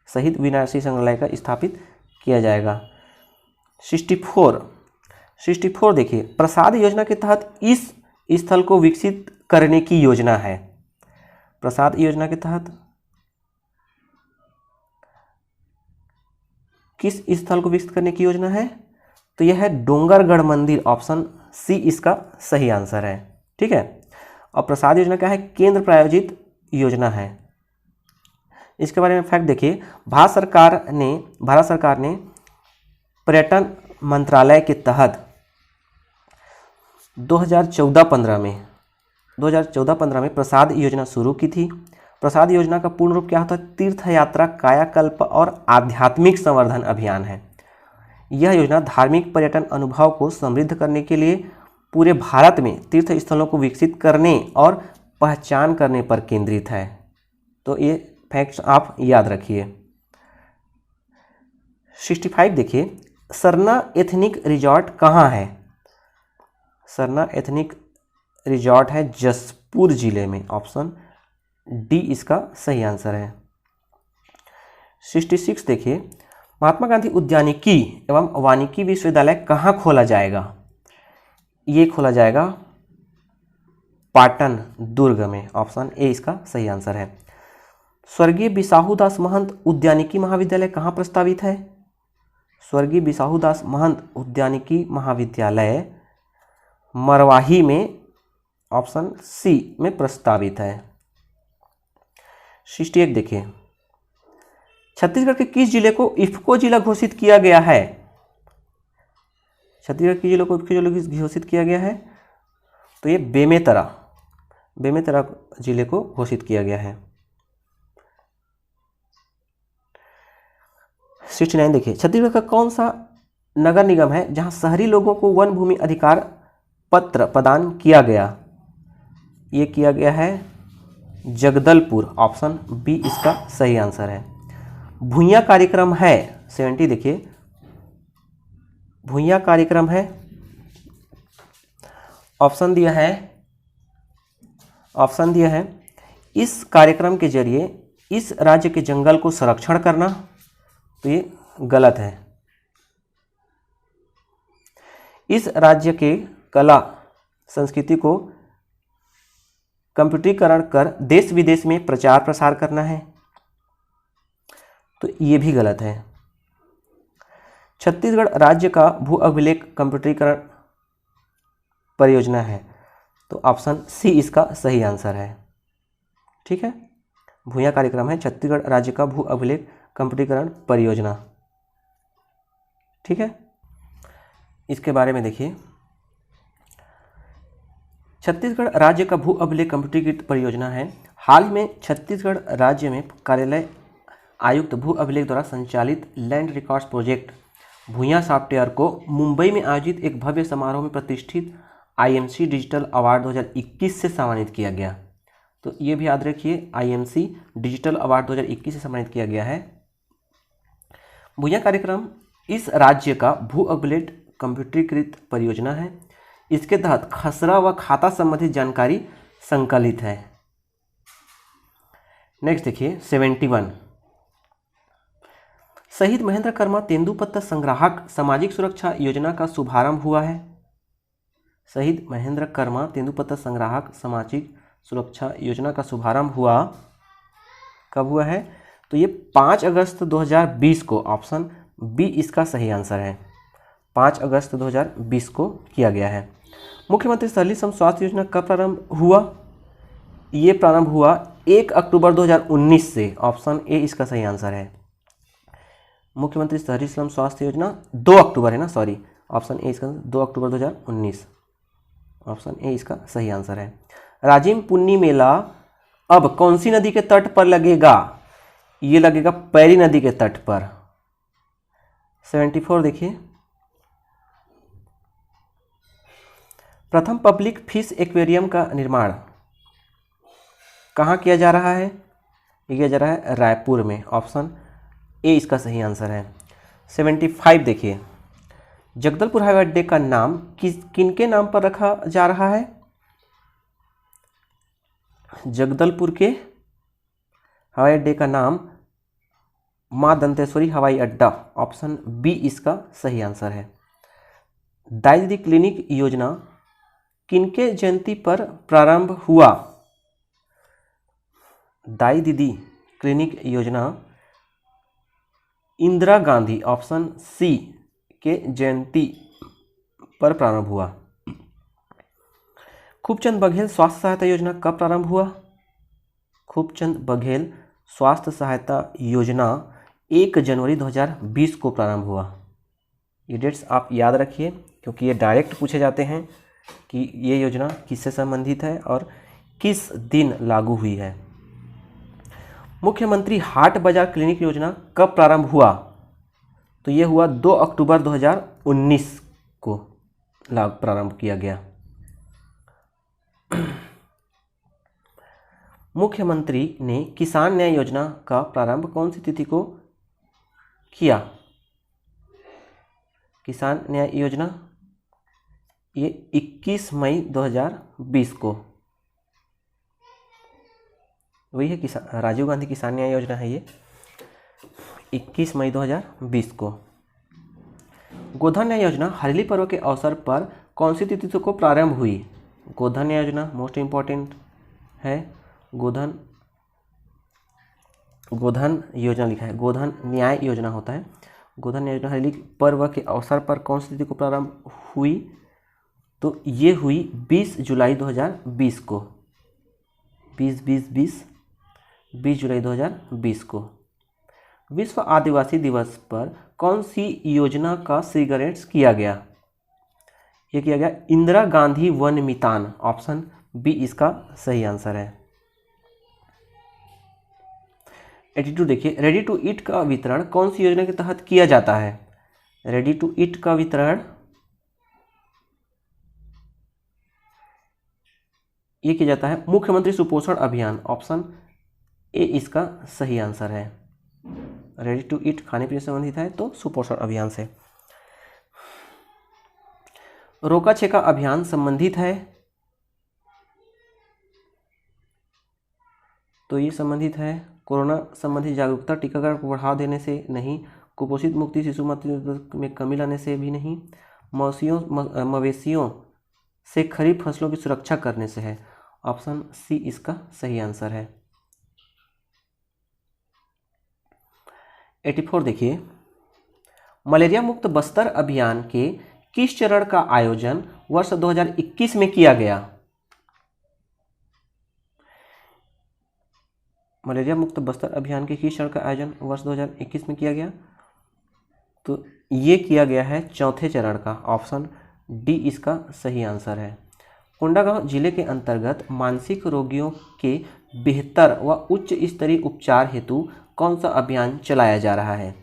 S1: शहीद वीर नारायण सिंह संग्रहालय का स्थापित किया जाएगा। 64 देखिए, प्रसाद योजना के तहत इस स्थल को विकसित करने की योजना है। प्रसाद योजना के तहत किस स्थल को विकसित करने की योजना है? तो यह है डोंगरगढ़ मंदिर। ऑप्शन सी इसका सही आंसर है। ठीक है, और प्रसाद योजना क्या है? केंद्र प्रायोजित योजना है। इसके बारे में फैक्ट देखिए, भारत सरकार ने पर्यटन मंत्रालय के तहत 2014-15 में प्रसाद योजना शुरू की थी। प्रसाद योजना का पूर्ण रूप क्या होता है? तीर्थ यात्रा, कायाकल्प और आध्यात्मिक संवर्धन अभियान है। यह योजना धार्मिक पर्यटन अनुभव को समृद्ध करने के लिए पूरे भारत में तीर्थ स्थलों को विकसित करने और पहचान करने पर केंद्रित है। तो ये फैक्ट्स आप याद रखिए। 65 देखिए, सरना एथनिक रिजॉर्ट कहाँ है? सरना एथनिक रिजॉर्ट है जसपुर जिले में। ऑप्शन डी इसका सही आंसर है। 66 देखिए, महात्मा गांधी उद्यानिकी एवं वानिकी विश्वविद्यालय कहाँ खोला जाएगा? ये खोला जाएगा पाटन दुर्ग में। ऑप्शन ए इसका सही आंसर है। स्वर्गीय बिसाहूदास महंत उद्यानिकी महाविद्यालय कहाँ प्रस्तावित है? स्वर्गीय बिसाहूदास महंत उद्यानिकी महाविद्यालय मरवाही में। ऑप्शन सी में प्रस्तावित है। 61 देखिए, छत्तीसगढ़ के किस जिले को इफ्को जिला घोषित किया गया है? छत्तीसगढ़ के जिले को इफ्को जिला घोषित किया गया है, तो ये बेमेतरा जिले को घोषित किया गया है। 69 देखिए, छत्तीसगढ़ का कौन सा नगर निगम है जहां शहरी लोगों को वन भूमि अधिकार पत्र प्रदान किया गया? ये किया गया है जगदलपुर, ऑप्शन बी इसका सही आंसर है। भूइयां कार्यक्रम है 70 देखिए, भूइयां कार्यक्रम है, ऑप्शन दिया है इस कार्यक्रम के जरिए इस राज्य के जंगल को संरक्षण करना, तो ये गलत है। इस राज्य के कला संस्कृति को कंप्यूटरीकरण कर देश विदेश में प्रचार प्रसार करना है, तो ये भी गलत है। छत्तीसगढ़ राज्य का भू अभिलेख कंप्यूटरीकरण परियोजना है, तो ऑप्शन सी इसका सही आंसर है। ठीक है, भूइयां कार्यक्रम है छत्तीसगढ़ राज्य का भू अभिलेख कंप्यूटरीकरण परियोजना। ठीक है, इसके बारे में देखिए, छत्तीसगढ़ राज्य का भू अभिलेख कंप्यूटरीकृत परियोजना है। हाल ही में छत्तीसगढ़ राज्य में कार्यालय आयुक्त भू अभिलेख द्वारा संचालित land records project Bhuiyan software को मुंबई में आयोजित एक भव्य समारोह में प्रतिष्ठित IMC डिजिटल अवार्ड 2021 से सम्मानित किया गया। तो ये भी याद रखिए, IMC डिजिटल अवार्ड 2021 से सम्मानित किया गया है। भूइयां कार्यक्रम इस राज्य का भू अभिलेख कंप्यूटरीकृत परियोजना है। इसके तहत खसरा व खाता संबंधित जानकारी संकलित है। नेक्स्ट देखिए 71, शहीद महेंद्र कर्मा तेंदुपत्ता संग्राहक सामाजिक सुरक्षा योजना का शुभारंभ हुआ है। शहीद महेंद्र कर्मा तेंदुपत्ता संग्राहक सामाजिक सुरक्षा योजना का शुभारंभ हुआ, कब हुआ है? तो ये 5 अगस्त 2020 को, ऑप्शन बी इसका सही आंसर है। 5 अगस्त 2020 को किया गया है। मुख्यमंत्री शहरी सम स्वास्थ्य योजना कब प्रारंभ हुआ? ये प्रारंभ हुआ 1 अक्टूबर 2019 से, ऑप्शन ए इसका सही आंसर है। मुख्यमंत्री शहरी श्रम स्वास्थ्य योजना 2 अक्टूबर है ना, सॉरी, ऑप्शन ए इसका 2 अक्टूबर 2019, ऑप्शन ए इसका सही आंसर है। राजिम पुन्नी मेला अब कौन सी नदी के तट पर लगेगा? ये लगेगा पैरी नदी के तट पर। 74 देखिए, प्रथम पब्लिक फिश एक्वेरियम का निर्माण कहाँ किया जा रहा है? ये किया जा रहा है रायपुर में, ऑप्शन ए इसका सही आंसर है। 75 देखिए, जगदलपुर हवाई अड्डे का नाम किनके नाम पर रखा जा रहा है? जगदलपुर के हवाई अड्डे का नाम मां दंतेश्वरी हवाई अड्डा, ऑप्शन बी इसका सही आंसर है। दाई दीदी क्लिनिक योजना किनके जयंती पर प्रारंभ हुआ? दाई दीदी क्लिनिक योजना इंदिरा गांधी, ऑप्शन सी के जयंती पर प्रारंभ हुआ। खूबचंद बघेल स्वास्थ्य सहायता योजना कब प्रारंभ हुआ? खूबचंद बघेल स्वास्थ्य सहायता योजना 1 जनवरी 2020 को प्रारंभ हुआ। ये डेट्स आप याद रखिए, क्योंकि ये डायरेक्ट पूछे जाते हैं कि ये योजना किससे संबंधित है और किस दिन लागू हुई है। मुख्यमंत्री हाट बाजार क्लिनिक योजना कब प्रारंभ हुआ? तो ये हुआ 2 अक्टूबर 2019 को प्रारंभ किया गया। मुख्यमंत्री ने किसान न्याय योजना का प्रारंभ कौन सी तिथि को किया? किसान न्याय योजना ये 21 मई 2020 को, वही है किसान राजीव गांधी किसान न्याय योजना है, ये 21 मई 2020 को। गोधन न्याय योजना हरेली पर्व के अवसर पर कौन सी तिथि को प्रारंभ हुई? गोधन न्याय योजना मोस्ट इम्पॉर्टेंट है। गोधन योजना लिखा है, गोधन न्याय योजना होता है। गोधन न्याय योजना हरेली पर्व के अवसर पर कौन सी तिथि को प्रारंभ हुई? तो ये हुई 20 जुलाई 2020 को, 20 जुलाई 2020 को। विश्व आदिवासी दिवस पर कौन सी योजना का श्रीगणेश किया गया? ये किया गया इंदिरा गांधी वन मितान, ऑप्शन बी इसका सही आंसर है। 82 देखिए, रेडी टू ईट का वितरण कौन सी योजना के तहत किया जाता है? रेडी टू ईट का वितरण ये किया जाता है मुख्यमंत्री सुपोषण अभियान, ऑप्शन ए इसका सही आंसर है। रेडी टू ईट खाने पीने से संबंधित है तो सुपोषण अभियान से। रोका छेका अभियान संबंधित है तो ये संबंधित है कोरोना संबंधी जागरूकता टीकाकरण को बढ़ावा देने से नहीं, कुपोषित मुक्ति शिशु मृत्यु में कमी लाने से भी नहीं, मवेशियों से खरीफ फसलों की सुरक्षा करने से है, ऑप्शन सी इसका सही आंसर है। 84 देखिए, मलेरिया मुक्त बस्तर अभियान के किस चरण का आयोजन वर्ष 2021 में किया गया? मलेरिया मुक्त बस्तर अभियान के किस चरण का आयोजन वर्ष 2021 में किया गया? तो ये किया गया है चौथे चरण का, ऑप्शन डी इसका सही आंसर है। कोंडागांव जिले के अंतर्गत मानसिक रोगियों के बेहतर व उच्च स्तरीय उपचार हेतु कौन सा अभियान चलाया जा रहा है?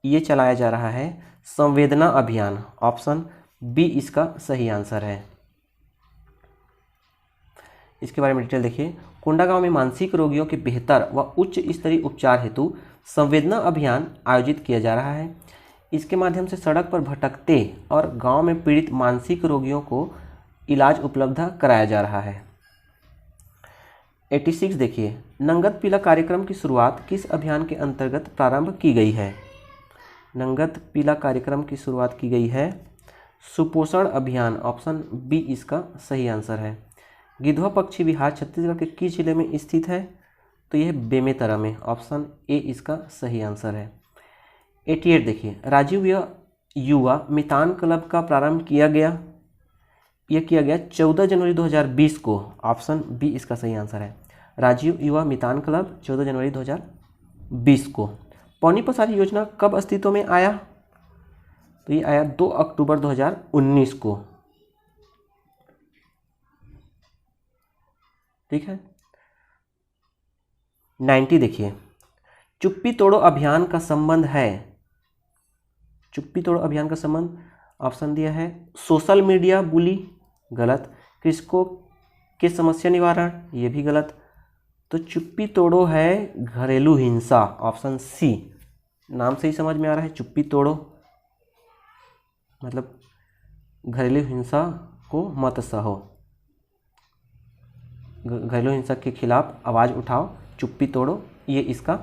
S1: ये चलाया जा रहा है संवेदना अभियान, ऑप्शन बी इसका सही आंसर है। इसके बारे में डिटेल देखिए, कोंडागांव में मानसिक रोगियों के बेहतर व उच्च स्तरीय उपचार हेतु संवेदना अभियान आयोजित किया जा रहा है। इसके माध्यम से सड़क पर भटकते और गांव में पीड़ित मानसिक रोगियों को इलाज उपलब्ध कराया जा रहा है। 86 देखिए, नंगत पीला कार्यक्रम की शुरुआत किस अभियान के अंतर्गत प्रारंभ की गई है? नंगत पीला कार्यक्रम की शुरुआत की गई है सुपोषण अभियान, ऑप्शन बी इसका सही आंसर है। गिधवा पक्षी विहार छत्तीसगढ़ के किस जिले में स्थित है? तो यह बेमेतरा में, ऑप्शन ए इसका सही आंसर है। 88 देखिए, राजीव युवा मितान क्लब का प्रारंभ किया गया? यह किया गया 14 जनवरी 2020 को, ऑप्शन बी इसका सही आंसर है। राजीव युवा मितान क्लब 14 जनवरी 2020 को। पौनी पसारी योजना कब अस्तित्व में आया? तो ये आया 2 अक्टूबर 2019 को, ठीक है। 90 देखिए, चुप्पी तोड़ो अभियान का संबंध है, चुप्पी तोड़ो अभियान का संबंध ऑप्शन दिया है सोशल मीडिया बुली, गलत। कृषकों के समस्या निवारण, ये भी गलत। तो चुप्पी तोड़ो है घरेलू हिंसा, ऑप्शन सी। नाम से ही समझ में आ रहा है चुप्पी तोड़ो मतलब घरेलू हिंसा को मत सहो, घरेलू हिंसा के खिलाफ आवाज़ उठाओ, चुप्पी तोड़ो, ये इसका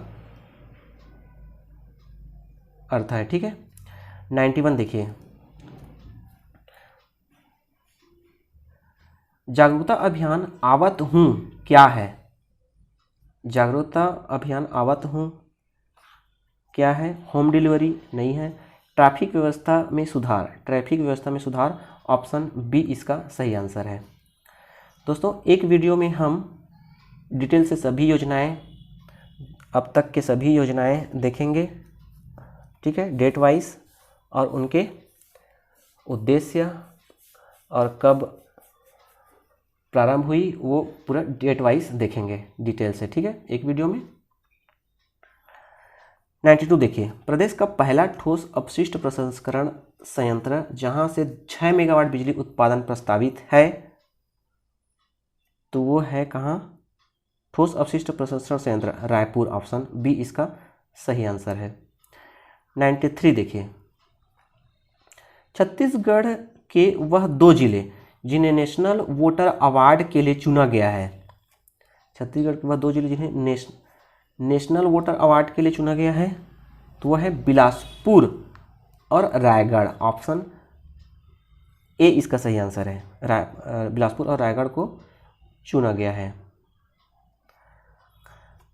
S1: अर्थ है, ठीक है। 91 देखिए, जागरूकता अभियान आवत हूँ क्या है? जागरूकता अभियान आवत हूँ क्या है? होम डिलीवरी नहीं है। ट्रैफिक व्यवस्था में सुधार, ट्रैफिक व्यवस्था में सुधार, ऑप्शन बी इसका सही आंसर है। दोस्तों, एक वीडियो में हम डिटेल से सभी योजनाएं, अब तक के सभी योजनाएं देखेंगे, ठीक है, डेट वाइज और उनके उद्देश्य और कब प्रारंभ हुई वो पूरा डेट वाइज देखेंगे डिटेल से, ठीक है, एक वीडियो में। 92 देखिए, प्रदेश का पहला ठोस अपशिष्ट प्रसंस्करण संयंत्र जहां से 6 मेगावाट बिजली उत्पादन प्रस्तावित है, तो वो है कहाँ? ठोस अपशिष्ट प्रसंस्करण संयंत्र रायपुर, ऑप्शन बी इसका सही आंसर है। 93 देखिए, छत्तीसगढ़ के वह 2 जिले जिन्हें नेशनल वोटर अवार्ड के लिए चुना गया है, छत्तीसगढ़ के वह 2 जिले जिन्हें नेशनल वोटर अवार्ड के लिए चुना गया है, तो वह है बिलासपुर और रायगढ़, ऑप्शन ए इसका सही आंसर है। बिलासपुर और रायगढ़ को चुना गया है।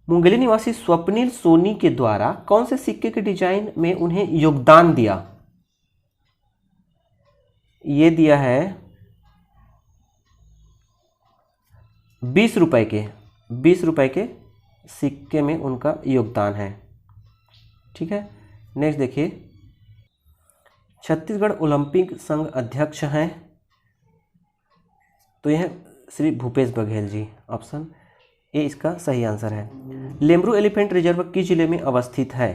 S1: मुंगेली निवासी स्वप्निल सोनी के द्वारा कौन से सिक्के के डिजाइन में उन्हें योगदान दिया? ये दिया है 20 रुपए के सिक्के में उनका योगदान है। ठीक है, नेक्स्ट देखिए, छत्तीसगढ़ ओलंपिक संघ अध्यक्ष हैं, तो यह श्री भूपेश बघेल जी। ऑप्शन ए इसका सही आंसर है। लेमरू एलिफेंट रिजर्व किस जिले में अवस्थित है?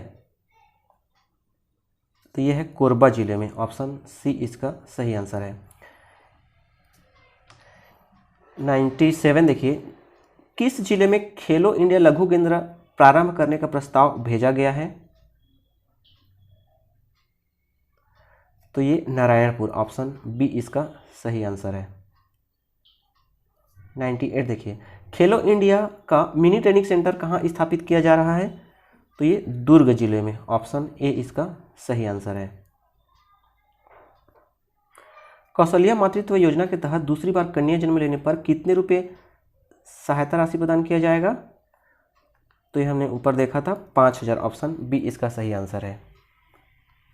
S1: तो यह है कोरबा जिले में। ऑप्शन सी इसका सही आंसर है। 97 देखिए, किस जिले में खेलो इंडिया लघु केंद्र प्रारंभ करने का प्रस्ताव भेजा गया है? तो ये नारायणपुर। ऑप्शन बी इसका सही आंसर है। 98 देखिए, खेलो इंडिया का मिनी ट्रेनिंग सेंटर कहाँ स्थापित किया जा रहा है? तो ये दुर्ग जिले में। ऑप्शन ए इसका सही आंसर है। कौशल्या मातृत्व योजना के तहत दूसरी बार कन्या जन्म लेने पर कितने रुपए सहायता राशि प्रदान किया जाएगा? तो ये हमने ऊपर देखा था 5,000। ऑप्शन बी इसका सही आंसर है।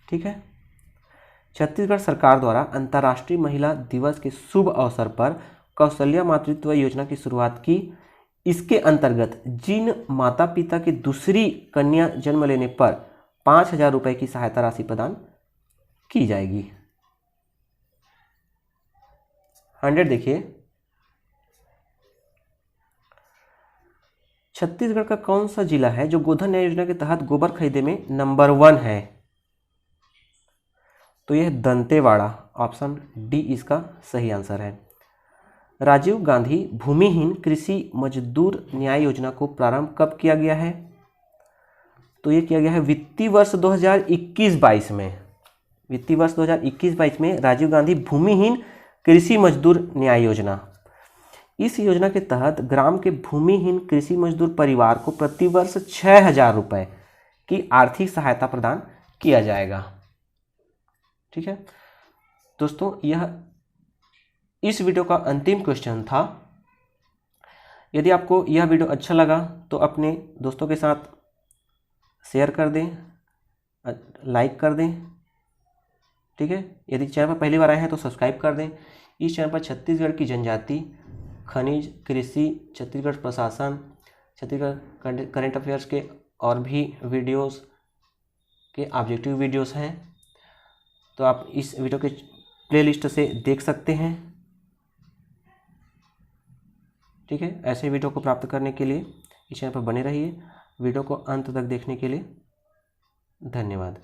S1: ठीक है, छत्तीसगढ़ सरकार द्वारा अंतर्राष्ट्रीय महिला दिवस के शुभ अवसर पर कौशल्या मातृत्व योजना की शुरुआत की। इसके अंतर्गत जिन माता पिता की दूसरी कन्या जन्म लेने पर 5,000 रुपये की सहायता राशि प्रदान की जाएगी। 100 देखिए, छत्तीसगढ़ का कौन सा जिला है जो गोधन न्याय योजना के तहत गोबर खरीदे में नंबर 1 है? तो यह दंतेवाड़ा। ऑप्शन डी इसका सही आंसर है। राजीव गांधी भूमिहीन कृषि मजदूर न्याय योजना को प्रारंभ कब किया गया है? तो ये किया गया है वित्तीय वर्ष 2021-22 में। वित्तीय वर्ष 2021-22 में राजीव गांधी भूमिहीन कृषि मजदूर न्याय योजना। इस योजना के तहत ग्राम के भूमिहीन कृषि मजदूर परिवार को प्रतिवर्ष 6,000 रुपये की आर्थिक सहायता प्रदान किया जाएगा। ठीक है दोस्तों, यह इस वीडियो का अंतिम क्वेश्चन था। यदि आपको यह वीडियो अच्छा लगा तो अपने दोस्तों के साथ शेयर कर दें, लाइक कर दें। ठीक है, यदि चैनल पर पहली बार आए हैं तो सब्सक्राइब कर दें। इस चैनल पर छत्तीसगढ़ की जनजाति, खनिज, कृषि, छत्तीसगढ़ प्रशासन, छत्तीसगढ़ करंट अफेयर्स के और भी वीडियोस के ऑब्जेक्टिव वीडियोस हैं, तो आप इस वीडियो के प्लेलिस्ट से देख सकते हैं। ठीक है, ऐसे वीडियो को प्राप्त करने के लिए इस चैनल पर बने रहिए। वीडियो को अंत तक देखने के लिए धन्यवाद।